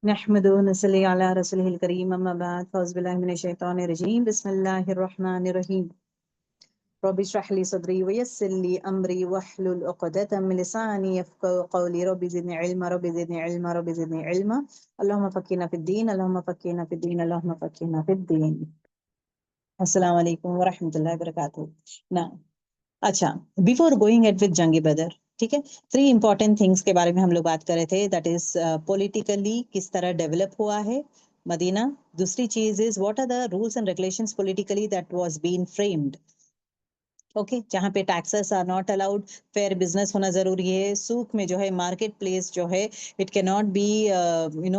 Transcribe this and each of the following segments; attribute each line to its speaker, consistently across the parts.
Speaker 1: नहमदुहु व नसल्ली अला रसूलिहिल करीम अम्मा बाद फ़ौज़ बिल्लाहि मिनश शैतानिर रजीम बिस्मिल्लाहिर रहमानिर रहीम रब्बि इश्रह ली सदरी व यस्सिर ली अमरी वहलुल उक़दतम मिन लिसानी यफ़क़हू क़ौली रब्बि ज़िदनी इल्मा अल्लाहुम्मा फ़क़्क़िहना फ़िद्दीन अल्लाहुम्मा फ़क़्क़िहना फ़िद्दीन अल्लाहुम्मा फ़क़्क़िहना फ़िद्दीन। अस्सलामु अलैकुम व रहमतुल्लाहि व बरकातुहू। ना अच्छा, बिफोर गोइंग एट विद जंगी बदर, ठीक है, 3 इंपॉर्टेंट थिंग्स के बारे में हम लोग बात कर रहे थे। दैट इज पॉलिटिकली किस तरह डेवलप हुआ है मदीना। दूसरी चीज is what are the rules and regulations politically that was been framed. Okay, जहाँ पे taxes are not allowed, fair business होना जरूरी है। सूक में जो है, मार्केट प्लेस जो है, it can not be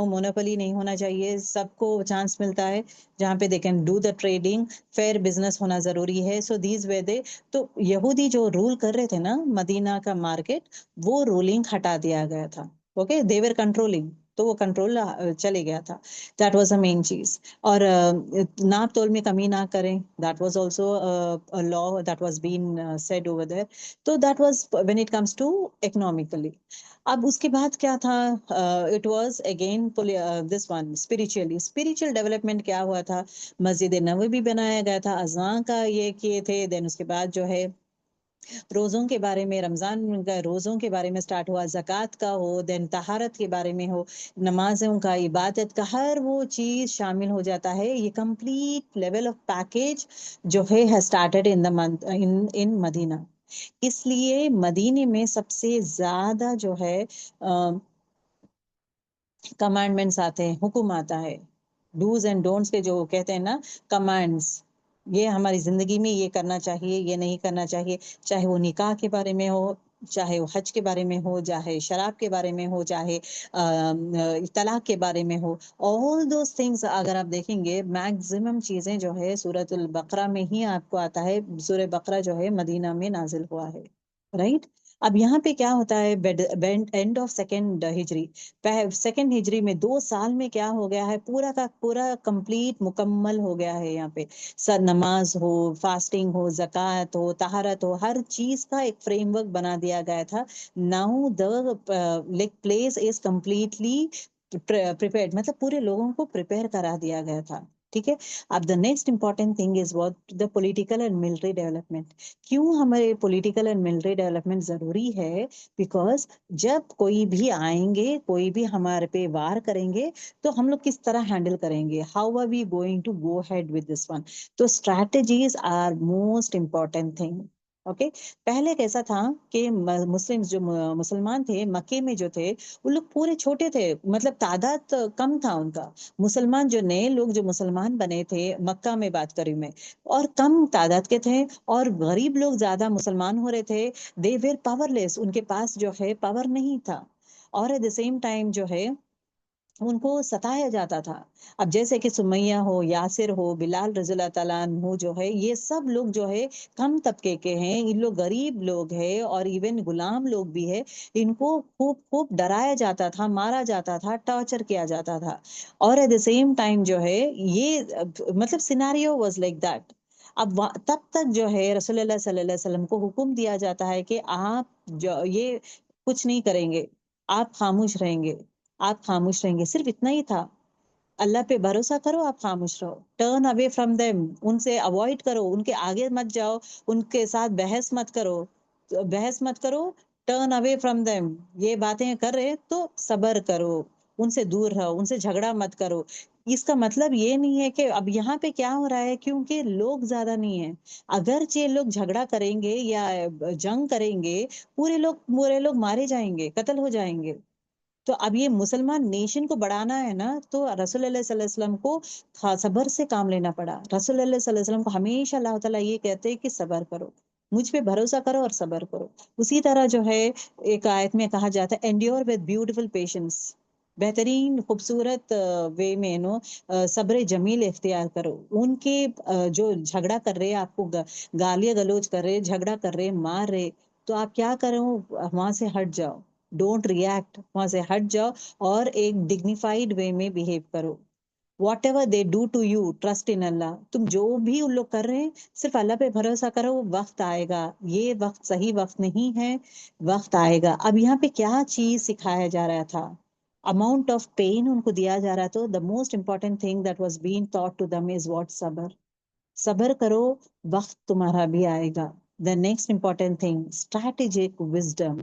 Speaker 1: monopoly नहीं होना चाहिए, सबको चांस मिलता है जहाँ पे they can do the trading. Fair business होना जरूरी है। सो दीज वे दे, तो यहूदी जो रूल कर रहे थे ना मदीना का मार्केट, वो रूलिंग हटा दिया गया था। ओके, देवर कंट्रोलिंग, तो वो कंट्रोल चले गया था। दैट वाज द मेन चीज। और नाप तोल में कमी ना करें, that was also a law that was been said over there. तो that was when it comes to economically. अब उसके बाद क्या था? It was again this one spiritually, spiritual development क्या हुआ था? मस्जिद नबवी बनाया गया था, अज़ान का ये किए थे। देन उसके बाद जो है रोज़ों के बारे में, रमज़ान का रोज़ों के बारे में स्टार्ट हुआ, ज़कात का हो, देन तहारत के बारे में हो, नमाज़ों का, इबादत का, हर वो चीज़ शामिल हो जाता है। ये कंप्लीट लेवल ऑफ पैकेज जो है started in the month in Medina. इसलिए मदीने में सबसे ज़्यादा जो है कमांडमेंट्स आते हैं, हुक्म आता है, डूज एंड डोंट्स के जो कहते हैं ना, कमांड्स। ये हमारी जिंदगी में ये करना चाहिए, ये नहीं करना चाहिए। चाहे वो निकाह के बारे में हो, चाहे वो हज के बारे में हो, चाहे शराब के बारे में हो, चाहे तलाक के बारे में हो, ऑल दोज थिंग्स अगर आप देखेंगे, मैक्सिमम चीजें जो है सूरतुल बकरा में ही आपको आता है। सूरह बकरा जो है मदीना में नाजिल हुआ है, राइट। अब यहाँ पे क्या होता है, end of second Hijri, second Hijri में 2 साल में क्या हो गया है, पूरा का पूरा कंप्लीट मुकम्मल हो गया है। यहाँ पे सर नमाज हो, फास्टिंग हो, जक़ात हो, तहारत हो, हर चीज का एक फ्रेमवर्क बना दिया गया था। Now the place is completely prepared, मतलब पूरे लोगों को प्रिपेयर करा दिया गया था। ठीक है। अब the next important thing is what the political and military development. क्यों हमारे पॉलिटिकल एंड मिलिट्री डेवलपमेंट जरूरी है? बिकॉज जब कोई भी आएंगे, कोई भी हमारे पे वार करेंगे, तो हम लोग किस तरह हैंडल करेंगे, how are we going to go head with this one. तो strategies are most important thing. Okay. पहले कैसा था कि मुस्लिम जो मुसलमान थे मक्के में जो थे, वो लोग पूरे छोटे थे, मतलब तादाद कम था उनका। मुसलमान जो नए लोग जो मुसलमान बने थे मक्का में, बात करी मैं, और कम तादाद के थे, और गरीब लोग ज्यादा मुसलमान हो रहे थे। दे वेर पावरलेस, उनके पास जो है पावर नहीं था। और एट द सेम टाइम जो है उनको सताया जाता था। अब जैसे कि सुमैया हो, यासिर हो, बिलाल रज़ियल्लाहु ताला अन्हु जो है, ये सब लोग जो है कम तबके के हैं, इन लोग गरीब लोग हैं, और इवन गुलाम लोग भी है। इनको खूब खूब डराया जाता था, मारा जाता था, टॉर्चर किया जाता था। और एट द सेम टाइम जो है ये मतलब सिनारियो वाज लाइक दैट। अब तब तक जो है रसूलुल्लाह सल्लल्लाहु अलैहि वसल्लम को हुक्म दिया जाता है कि आप जो ये कुछ नहीं करेंगे, आप खामोश रहेंगे, आप खामोश रहेंगे, सिर्फ इतना ही था। अल्लाह पे भरोसा करो, आप खामोश रहो, टर्न अवे फ्रॉम देम, उनसे अवॉइड करो, उनके आगे मत जाओ, उनके साथ बहस मत करो, बहस मत करो, टर्न अवे फ्रॉम देम। ये बातें कर रहे तो सबर करो, उनसे दूर रहो, उनसे झगड़ा मत करो। इसका मतलब ये नहीं है कि अब यहाँ पे क्या हो रहा है, क्योंकि लोग ज्यादा नहीं है। अगर ये लोग झगड़ा करेंगे या जंग करेंगे, पूरे लोग मारे जाएंगे, कत्ल हो जाएंगे। तो अब ये मुसलमान नेशन को बढ़ाना है ना, तो रसूलुल्लाह सल्लल्लाहु अलैहि वसल्लम को सबर से काम लेना पड़ा। रसूलुल्लाह सल्लल्लाहु अलैहि वसल्लम को हमेशा अल्लाह ताला ये कहते हैं कि सबर करो, मुझ पे भरोसा करो और सबर करो। उसी तरह जो है एक आयत में कहा जाता है, एंड्योर विद ब्यूटीफुल पेशेंस, बेहतरीन खूबसूरत वे में नो सब्र जमील इख्तियार करो। उनके जो झगड़ा कर रहे हैं, आपको गालियां गलौज कर रहे, झगड़ा कर रहे, मार रहे, तो आप क्या करो, वहां से हट जाओ, डोंट रिएक्ट, वहां से हट जाओ, और एक डिग्निफाइड वे में बिहेव करो। Whatever they do to you, trust in Allah. तुम जो भी उन लोग कर रहे हैं, सिर्फ अल्लाह पे भरोसा करो, वक्त आएगा। ये वक्त सही वक्त नहीं है, वक्त आएगा। अब यहाँ पे क्या चीज सिखाया जा रहा था? अमाउंट ऑफ पेन उनको दिया जा रहा, तो the most important thing that was being taught to them is what? सबर। सबर करो, वक्त तुम्हारा भी आएगा। The next important thing, strategic wisdom.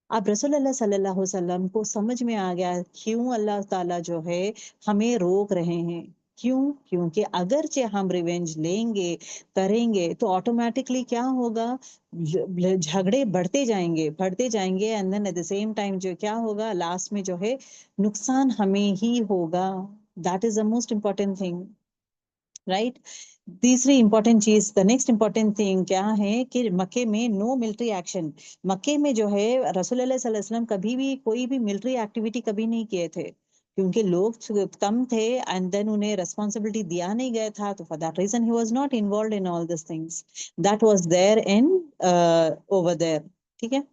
Speaker 1: अब रसूलुल्लाह सल्लल्लाहु अलैहि वसल्लम को समझ में आ गया क्यों अल्लाह ताला जो है हमें रोक रहे हैं। क्यों? क्योंकि अगरचे हम रिवेंज लेंगे, करेंगे, तो ऑटोमेटिकली क्या होगा? झगड़े बढ़ते जाएंगे and then at the same time जो क्या होगा, लास्ट में जो है नुकसान हमें ही होगा। That is the most important thing, right? तीसरी इंपॉर्टेंट चीज, द नेक्स्ट इंपॉर्टेंट थिंग क्या है कि मक्के में नो मिलिट्री एक्शन। मक्के में जो है रसूलुल्लाह सल्लल्लाहु अलैहि वसल्लम कभी भी कोई भी मिलिट्री एक्टिविटी कभी नहीं किए थे, क्योंकि लोग कम थे एंड देन उन्हें रेस्पॉन्सिबिलिटी दिया नहीं गया था, तो for that reason he was not involve in all this things that was there in over there. ठीक है।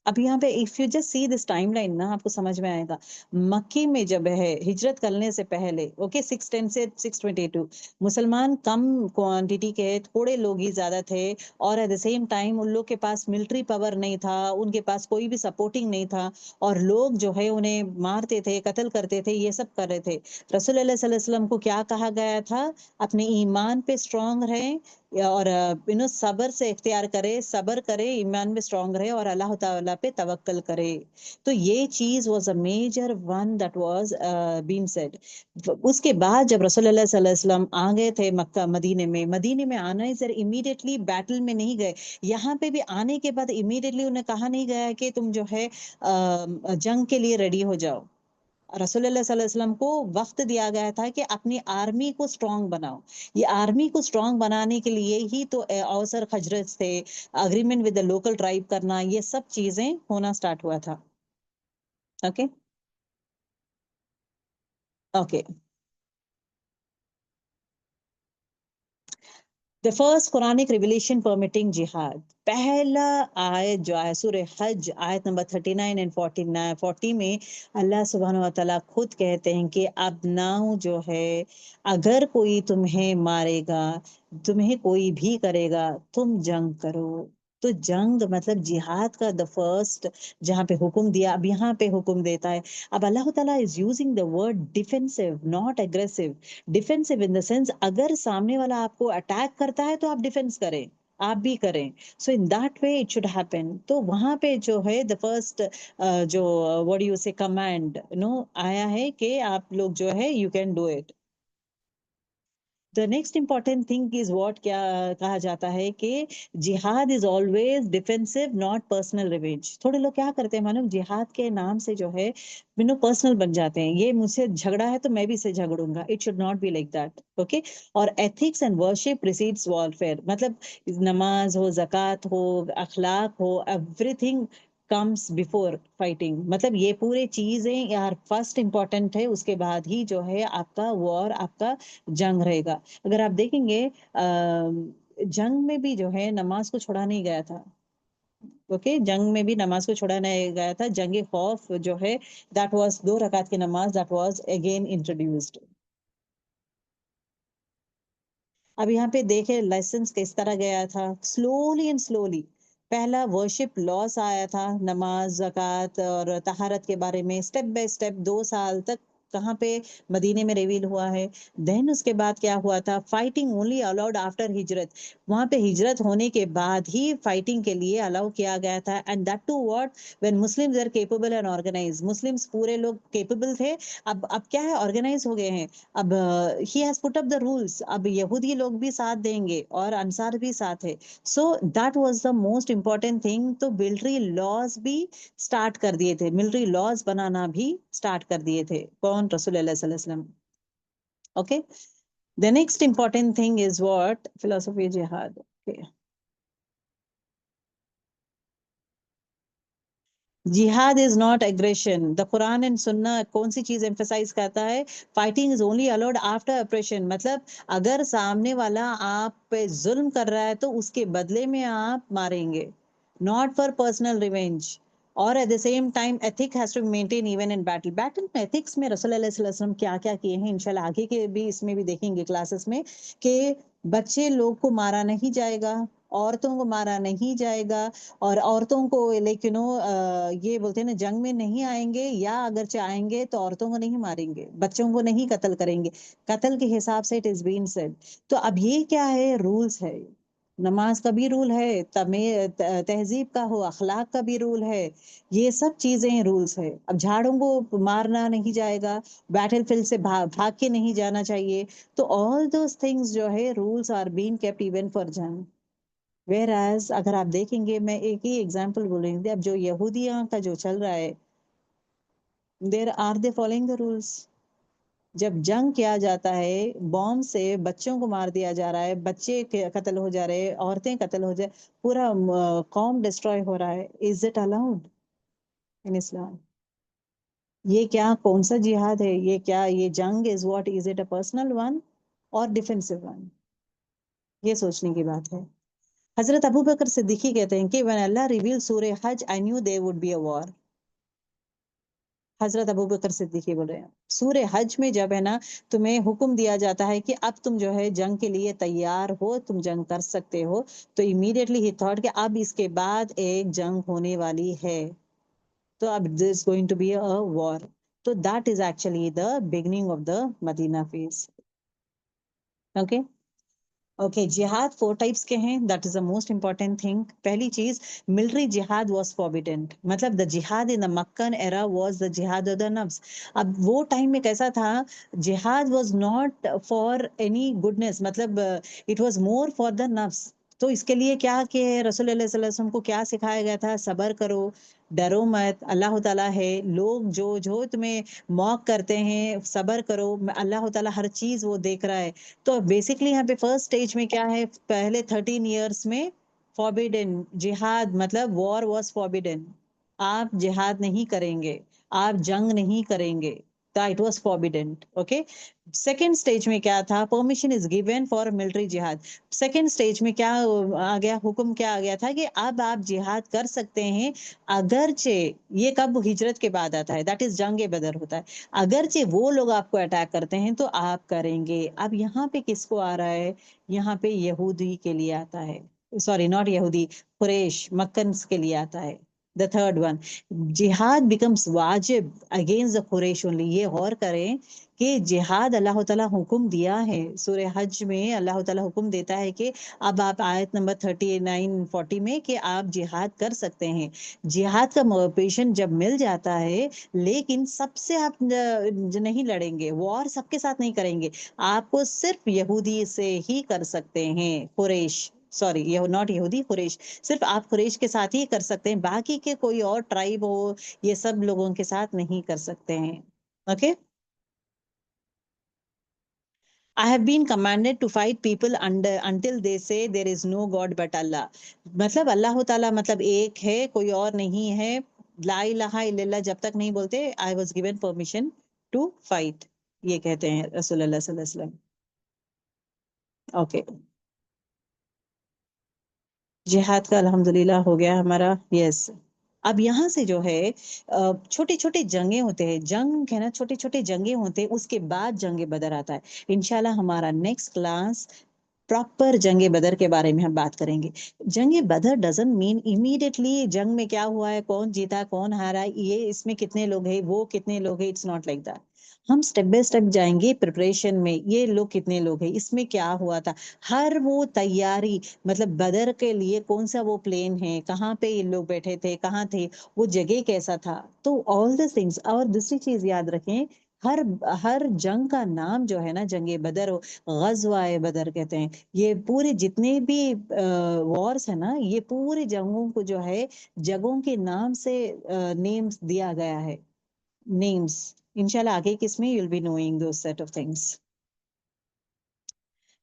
Speaker 1: अब यहाँ पे if you just see this timeline ना, आपको समझ में आएगा। मक्के में जब है हिजरत करने से पहले, ओके, 610 से 622 मुसलमान कम क्वांटिटी के, थोड़े लोग ही ज्यादा थे, और एट द सेम टाइम उन लोग के पास मिलिट्री पावर नहीं था, उनके पास कोई भी सपोर्टिंग नहीं था, और लोग जो है उन्हें मारते थे, कत्ल करते थे, ये सब कर रहे थे। रसूलुल्लाह सल्लल्लाहु अलैहि वसल्लम को क्या कहा गया था? अपने ईमान पे स्ट्रांग रहें, और सबर से इख्तियार करे, सबर करे, ईमान में स्ट्रांग रहे, और अल्लाह ताला पे तवक्कल करे। तो ये चीज was a major one that was been said. उसके बाद जब रसूलुल्लाह सल्लल्लाहु अलैहि वसल्लम आ गए थे मक्का, मदीने में आने से इमीडिएटली बैटल में नहीं गए। यहाँ पे भी आने के बाद इमीडिएटली उन्हें कहा नहीं गया कि तुम जो है जंग के लिए रेडी हो जाओ। रसूलुल्लाह सल्लल्लाहु अलैहि वसल्लम को वक्त दिया गया था कि अपनी आर्मी को स्ट्रांग बनाओ। ये आर्मी को स्ट्रांग बनाने के लिए ही तो अवसर खजरत थे, agreement with the local tribe करना, ये सब चीजें होना स्टार्ट हुआ था। Okay. Okay. The first Quranic revelation permitting जिहाद, पहला आयत जो है सूरह हज आयत नंबर 39 एंड 49 40 में अल्लाह सुब्हानहू व तआला खुद कहते हैं कि अब नाउ जो है, अगर कोई तुम्हें मारेगा, तुम्हें कोई भी करेगा, तुम जंग करो। तो जंग मतलब जिहाद का द फर्स्ट जहाँ पे हुक्म दिया, अब यहाँ पे हुक्म देता है। अब अल्लाह ताला is using the word defensive, not aggressive. Defensive in the sense, अगर सामने वाला आपको अटैक करता है तो आप डिफेंस करें, आप भी करें। So in that way it should happen. तो वहां पे जो है द फर्स्ट जो व्हाट यू से कमांड नो आया है कि आप लोग जो है you can do it. The next important thing is what, क्या कहा जाता है कि jihad is always defensive, not personal revenge. थोड़े लोग क्या करते हैं मानो जिहाद के नाम से जो है बिनो पर्सनल बन जाते हैं, ये मुझसे झगड़ा है तो मैं भी इससे झगड़ूंगा। It should not be like that. Okay. और ethics and worship precedes warfare, मतलब नमाज हो, जक़ात हो, अखलाक हो, एवरीथिंग कम्स बिफोर फाइटिंग। मतलब ये पूरे चीजें यार फर्स्ट इंपॉर्टेंट है, उसके बाद ही जो है आपका वॉर, आपका जंग रहेगा। अगर आप देखेंगे जंग में भी जो है नमाज को छोड़ा नहीं गया था। ओके, जंग में भी नमाज को छोड़ा नहीं गया था। जंग खौफ जो है दैट वाज 2 रकात की नमाज, दैट वाज अगेन इंट्रोड्यूस्ड। अब यहाँ पे देखे लाइसेंस किस तरह गया था, स्लोली एंड स्लोली। पहला वर्शिप लॉस आया था, नमाज, ज़कात और तहारत के बारे में स्टेप बाय स्टेप 2 साल तक कहाँ पे मदीने में रिवील हुआ है। देन उसके बाद क्या हुआ था, फाइटिंग ओनली अलाउड आफ्टर हिजरत। वहां पे हिजरत होने के बाद ही फाइटिंग के लिए अलाउ किया गया था, and that too what, when Muslims are capable and organize. Muslims पूरे लोग केपेबल थे। अब क्या है, ऑर्गेनाइज हो गए हैं। अब he has put up the rules, अब यहूदी लोग भी साथ देंगे और अंसार भी साथ है। सो that was the most important thing. तो मिलिट्री लॉज भी स्टार्ट कर दिए थे, मिलिट्री लॉज बनाना भी स्टार्ट कर दिए थे, कौन? रसूलुल्लाह सल्लल्लाहु अलैहि वसल्लम। Okay. The next important thing is what, philosophy जिहाद। ओके। जिहाद is not aggression. The Quran and सुन्ना कौन सी चीज एम्फेसाइज करता है? Fighting is only allowed after oppression. मतलब अगर सामने वाला आप पे जुल्म कर रहा है तो उसके बदले में आप मारेंगे, नॉट फॉर पर्सनल रिवेंज। और at the same time ethic has to maintain even in battle. Battle में एथिक्स में रसूलुल्लाह सल्लल्लाहु अलैहि वसल्लम क्या क्या किए हैं, इंशाल्लाह आगे के भी इसमें भी देखेंगे क्लासेस में, कि बच्चे लोग को मारा नहीं जाएगा, औरतों को मारा नहीं जाएगा और औरतों को लाइक ये बोलते हैं ना जंग में नहीं आएंगे या अगर चाहेंगे तो औरतों को नहीं मारेंगे, बच्चों को नहीं कत्ल करेंगे, कत्ल के हिसाब से इट इज बीन सेड। तो अब ये क्या है, रूल्स है। नमाज का भी रूल है, तहजीब का हो, अखलाक का भी रूल है, ये सब चीजें रूल्स है। अब झाड़ों को मारना नहीं जाएगा, बैटलफील्ड से भाग के नहीं जाना चाहिए। तो ऑल दोस थिंग्स जो है rules are been kept even for जंग। वेयर एज अगर आप देखेंगे, मैं एक ही एग्जांपल बोलेंगे, अब जो यहूदियों का जो चल रहा है, there are they following the rules? जब जंग किया जाता है, बॉम्ब से बच्चों को मार दिया जा रहा है, बच्चे कत्ल हो जा रहे हैं, औरतें कत्ल हो जाए, पूरा कौम डिस्ट्रॉय हो रहा है, इज इट अलाउड इन इस्लाम? ये क्या, कौन सा जिहाद है ये? क्या ये जंग is what, is it a personal one और डिफेंसिव वन? ये सोचने की बात है। हजरत अबू बकर सिद्दीकी कहते हैं कि व्हेन अल्लाह रिवील सूरह हज I knew there would be a war. हजरत अबू बकर सिद्दीकी बोल रहे हैं, सूरह हज में जब है ना तुम्हें हुक्म दिया जाता है कि अब तुम जो है जंग के लिए तैयार हो, तुम जंग कर सकते हो, तो इमीडिएटली ही थॉट कि अब इसके बाद एक जंग होने वाली है, तो अब this going to be a war. तो that is actually the beginning of the Medina phase. Okay. Okay, jihad four types के हैं, that is the most important thing. पहली चीज, मिलिट्री जिहाद वाज फॉरबिडन, मतलब the jihad in the Meccan era was the jihad of the nafs. अब वो time में कैसा था, jihad was not for any goodness, मतलब it was more for the नफ्स। तो इसके लिए क्या कि रसूल सल्लल्लाहु अलैहि वसल्लम को क्या सिखाया गया था, सबर करो, डरो मत, अल्लाह ताला है, लोग जो जो तुम्हें मौक करते हैं सबर करो, अल्लाह ताला हर चीज वो देख रहा है। तो बेसिकली यहाँ पे फर्स्ट स्टेज में क्या है, पहले 13 ईयर्स में फॉरबिडन जिहाद, मतलब वॉर वाज फॉरबिडन, आप जिहाद नहीं करेंगे, आप जंग नहीं करेंगे, it was forbidden. Okay. Second stage में क्या था, permission is given for military जिहाद। सेकेंड स्टेज में क्या आ गया, हुक्म क्या आ गया था कि अब आप जिहाद कर सकते हैं, अगरचे, ये कब हिजरत के बाद आता है, दैट इज जंग बदर होता है, अगरचे वो लोग आपको अटैक करते हैं तो आप करेंगे। अब यहाँ पे किसको आ रहा है, यहाँ पे यहूदी के लिए आता है, सॉरी नॉट यहूदी, कुरैश मक्कन के लिए आता है। द थर्ड वन, जिहाद बिकम्स वाजिब अगेंस्ट द कुरैश ओनली। ये गौर करें कि जिहाद अल्लाह ताला हुक्म दिया है, सूरह हज में अल्लाह ताला हुक्म देता है कि अब आप आयत नंबर 39-40 में कि आप जिहाद कर सकते हैं, जिहाद का मोटिवेशन जब मिल जाता है, लेकिन सबसे आप नहीं लड़ेंगे, वॉर सबके साथ नहीं करेंगे, आपको सिर्फ यहूदी से ही कर सकते हैं, कुरैश, सॉरी ये नॉट यहूदी, कुरैश, सिर्फ आप कुरैश के साथ ही कर सकते हैं, बाकी के कोई और ट्राइब हो ये सब लोगों के साथ नहीं कर सकते हैं। Okay. I have been commanded to fight people under until they say there is no God but Allah। मतलब अल्लाह ताला मतलब एक है, कोई और नहीं है, ला इलाहा इल्लल्लाह जब तक नहीं बोलते, I was given permission to fight, ये कहते हैं रसूलुल्लाह सल्लल्लाहु अलैहि वसल्लम। ओके, जिहाद का अल्हम्दुलिल्लाह हो गया हमारा, यस। अब यहाँ से जो है छोटे छोटे जंगे होते हैं, जंग है ना, छोटे छोटे जंगे होते हैं, उसके बाद जंगे बदर आता है। इंशाल्लाह हमारा नेक्स्ट क्लास प्रॉपर जंगे बदर के बारे में हम बात करेंगे। जंगे बदर डजंट मीन इमीडिएटली जंग में क्या हुआ है, कौन जीता कौन हारा, ये इसमें कितने लोग हैं, वो कितने लोग हैं, इट्स नॉट लाइक दैट। हम स्टेप बाय स्टेप जाएंगे प्रिपरेशन में, ये लोग कितने लोग हैं, इसमें क्या हुआ था, हर वो तैयारी, मतलब बदर के लिए कौन सा वो प्लेन है, कहाँ पे ये लोग बैठे थे, कहाँ थे, वो जगह कैसा था, तो ऑल दिस थिंग्स। और दूसरी चीज याद रखें, हर हर जंग का नाम जो है ना, जंगे बदर, गजवाए बदर कहते हैं, ये पूरे जितने भी वॉर्स है ना, ये पूरे जंगों को जो है जगहों के नाम से नेम्स दिया गया है, नेम्स। इंशाल्लाह आगे किसमें you'll be knowing those set of things.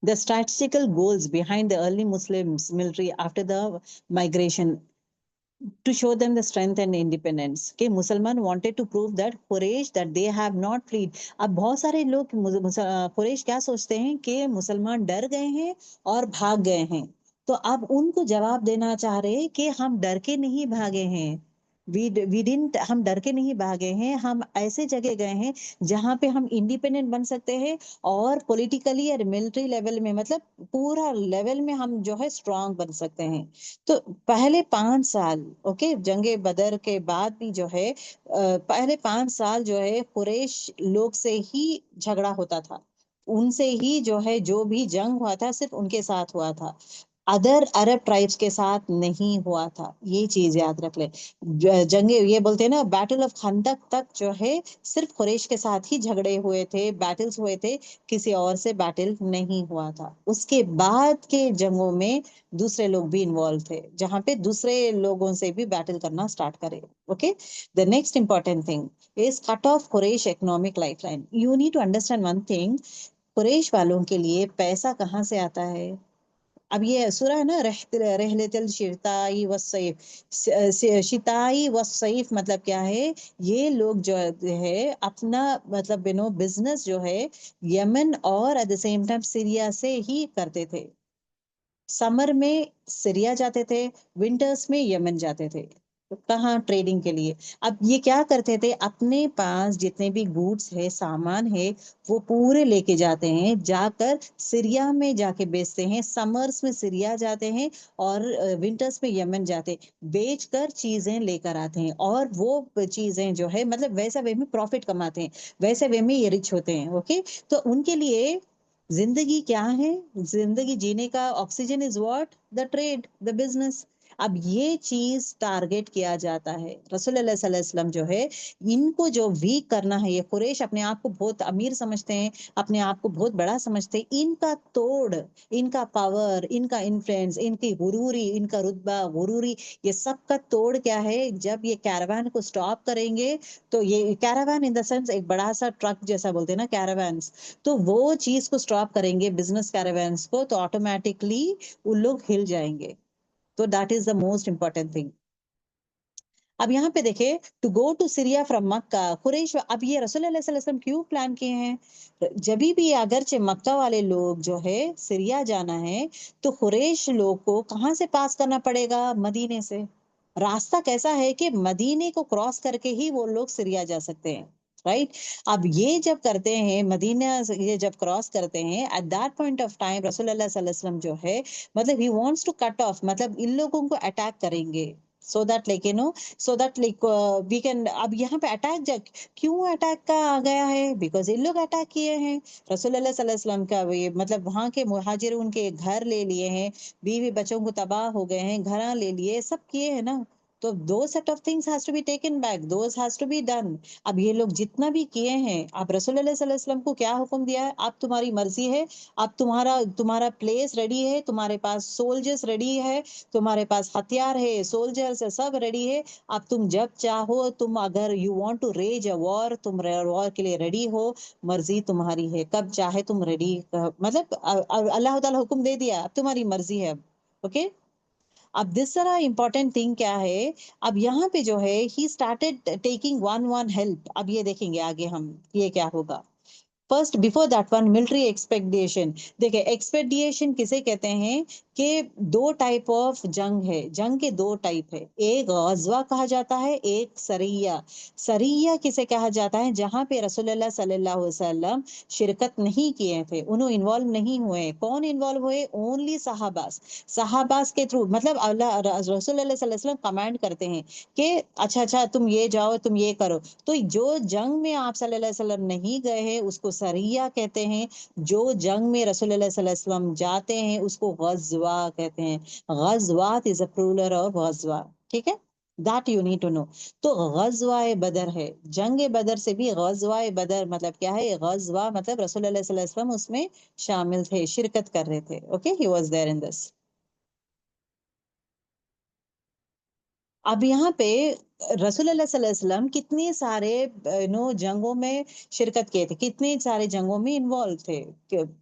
Speaker 1: The statistical goals behind the early Muslims military after the migration to show them the strength and independence, कि मुसलमान wanted to prove that Quraysh that they have not fled। अब बहुत सारे लोग कुरैश क्या सोचते हैं कि मुसलमान डर गए हैं और भाग गए हैं, तो अब उनको जवाब देना चाह रहे हैं कि हम डर के नहीं भागे हैं, वी डिडंट हम डर के नहीं भागे हैं, हम ऐसे जगह गए हैं जहाँ पे हम इंडिपेंडेंट बन सकते हैं और पॉलिटिकली और मिलिट्री लेवल में मतलब पूरा लेवल में हम जो है स्ट्रांग बन सकते हैं। तो पहले 5 साल ओके जंगे बदर के बाद भी जो है पहले 5 साल जो है कुरैश लोग से ही झगड़ा होता था, उनसे ही जो है जो भी जंग हुआ था सिर्फ उनके साथ हुआ था, अदर अरब ट्राइब्स के साथ नहीं हुआ था। ये चीज याद रख ले। जंगे ये बोलते हैं ना बैटल ऑफ खंदक तक जो है सिर्फ कुरैश के साथ ही झगड़े हुए थे, बैटल्स हुए थे, किसी और से बैटल नहीं हुआ था। उसके बाद के जंगों में दूसरे लोग भी इन्वॉल्व थे जहां पे दूसरे लोगों से भी बैटल करना स्टार्ट करे। Okay, the next important thing is cut off Quraysh economic lifeline. You need to understand one thing, Quraysh वालों के लिए पैसा कहाँ से आता है? अब ये सूरा है ना रहलतल शिताई वसैफ, शिताई वसैफ मतलब क्या है? ये लोग जो है अपना मतलब बिजनेस जो है यमन और at the same time Syria से ही करते थे। समर में सीरिया जाते थे, विंटर्स में यमन जाते थे। तो कहाँ? ट्रेडिंग के लिए। अब ये क्या करते थे, अपने पास जितने भी गुड्स है, सामान है, वो पूरे लेके जाते हैं, जाकर सीरिया में जाके बेचते हैं। समर्स में सीरिया जाते हैं और विंटर्स में यमन जाते, बेचकर चीजें लेकर आते हैं और वो चीजें जो है मतलब वैसा वे में प्रॉफिट कमाते हैं, वैसे वे में ये रिच होते हैं। ओके, तो उनके लिए जिंदगी क्या है? जिंदगी जीने का oxygen is what? The trade, the business. अब ये चीज टारगेट किया जाता है। रसूल अल्लाह सल्लल्लाहु अलैहि वसल्लम जो है इनको जो वीक करना है, ये कुरैश अपने आप को बहुत अमीर समझते हैं, अपने आप को बहुत बड़ा समझते हैं, इनका तोड़, इनका पावर, इनका इन्फ्लुएंस, इनकी गुरूरी, इनका रुतबा गुरूरी, ये सब का तोड़ क्या है? जब ये कैरावान को स्टॉप करेंगे, तो ये कैरावान इन द सेंस एक बड़ा सा ट्रक जैसा बोलते हैं ना कैरावान, तो वो चीज को स्टॉप करेंगे बिजनेस कैरावान्स को, तो ऑटोमेटिकली उन लोग हिल जाएंगे। तो that is the most important thing. अब यहाँ पे देखे, to go to Syria from Mecca Quraysh, अब ये रसूल सल्लल्लाहु अलैहि वसल्लम क्यों प्लान किए हैं? जब भी अगरचे मक्का वाले लोग जो है सीरिया जाना है, तो कुरैश लोग को कहाँ से पास करना पड़ेगा? मदीने से। रास्ता कैसा है कि मदीने को क्रॉस करके ही वो लोग सीरिया जा सकते हैं, राइट? अब ये जब करते हैं मदीना ये जब क्रॉस करते हैं, at that point of time रसूल सल्लल्लाहु अलैहि वसल्लम जो है मतलब he wants to cut off, मतलब इन लोगों को अटैक करेंगे, so that like so that like we can. अब यहाँ पे अटैक जब क्यों अटैक का आ गया है? बिकॉज इन लोग अटैक किए हैं रसूल सल्लल्लाहु अलैहि वसल्लम का, ये मतलब वहां के मुहाजिर उनके घर ले लिए हैं, बीवी बच्चों को तबाह हो गए हैं, घर ले लिए, सब किए हैं ना। तो दो set of things has to be taken back, those has to be done. अब ये लोग जितना भी किए हैं, अब रसूल सल्लल्लाहु अलैहि वसल्लम को क्या हुक्म दिया है? अब तुम्हारी मर्जी है, अब तुम्हारा तुम्हारा प्लेस रेडी है, तुम्हारे पास सोल्जर्स रेडी है, तुम्हारे पास हथियार है, सोल्जर्स है, सब रेडी है। अब तुम जब चाहो, तुम अगर you want to raise a war, तुम वॉर के लिए रेडी हो, मर्जी तुम्हारी है, कब चाहे तुम रेडी, मतलब अल्लाह ताला हुक्म दे दिया, अब तुम्हारी मर्जी है। ओके, अब दूसरा इंपॉर्टेंट थिंग क्या है? अब यहाँ पे जो है he started taking one one help. अब ये देखेंगे आगे हम ये क्या होगा। First before that one military expedition. देखिए एक्सपेडिशन किसे कहते हैं कि दो टाइप ऑफ जंग है, जंग के दो टाइप है, एक गजवा कहा जाता है, एक सरिया। सरिया किसे कहा जाता है? जहां पे रसूलुल्लाह सल्लल्लाहु अलैहि वसल्लम शिरकत नहीं किए थे, उन्होंने इन्वॉल्व नहीं हुए। कौन इन्वॉल्व हुए? ओनली सहाबास। सहाबास के थ्रू मतलब अल्लाह रसूलुल्लाह सल्लल्लाहु अलैहि वसल्लम कमांड करते हैं कि अच्छा अच्छा तुम ये जाओ, तुम ये करो। तो जो जंग में आप सल्लल्लाहु अलैहि वसल्लम नहीं गए हैं उसको सरिया कहते हैं, जो जंग में रसूलुल्लाह सल्लल्लाहु अलैहि वसल्लम जाते हैं उसको गजवा कहते हैं। गजवात इज अ प्लूरल ऑफ गजवा, ठीक है? That you need to know. तो गजवाए बदर है, जंग बदर से भी गजवाए बदर मतलब क्या है? गजवा मतलब रसूलुल्लाह सल्लल्लाहु अलैहि वसल्लम उसमें शामिल थे, शिरकत कर रहे थे। Okay, he was there in this. अब यहाँ पे रसूलुल्लाह सल्लल्लाहु अलैहि वसल्लम कितने सारे जंगों में शिरकत किए थे, कितने सारे जंगों में इन्वॉल्व थे,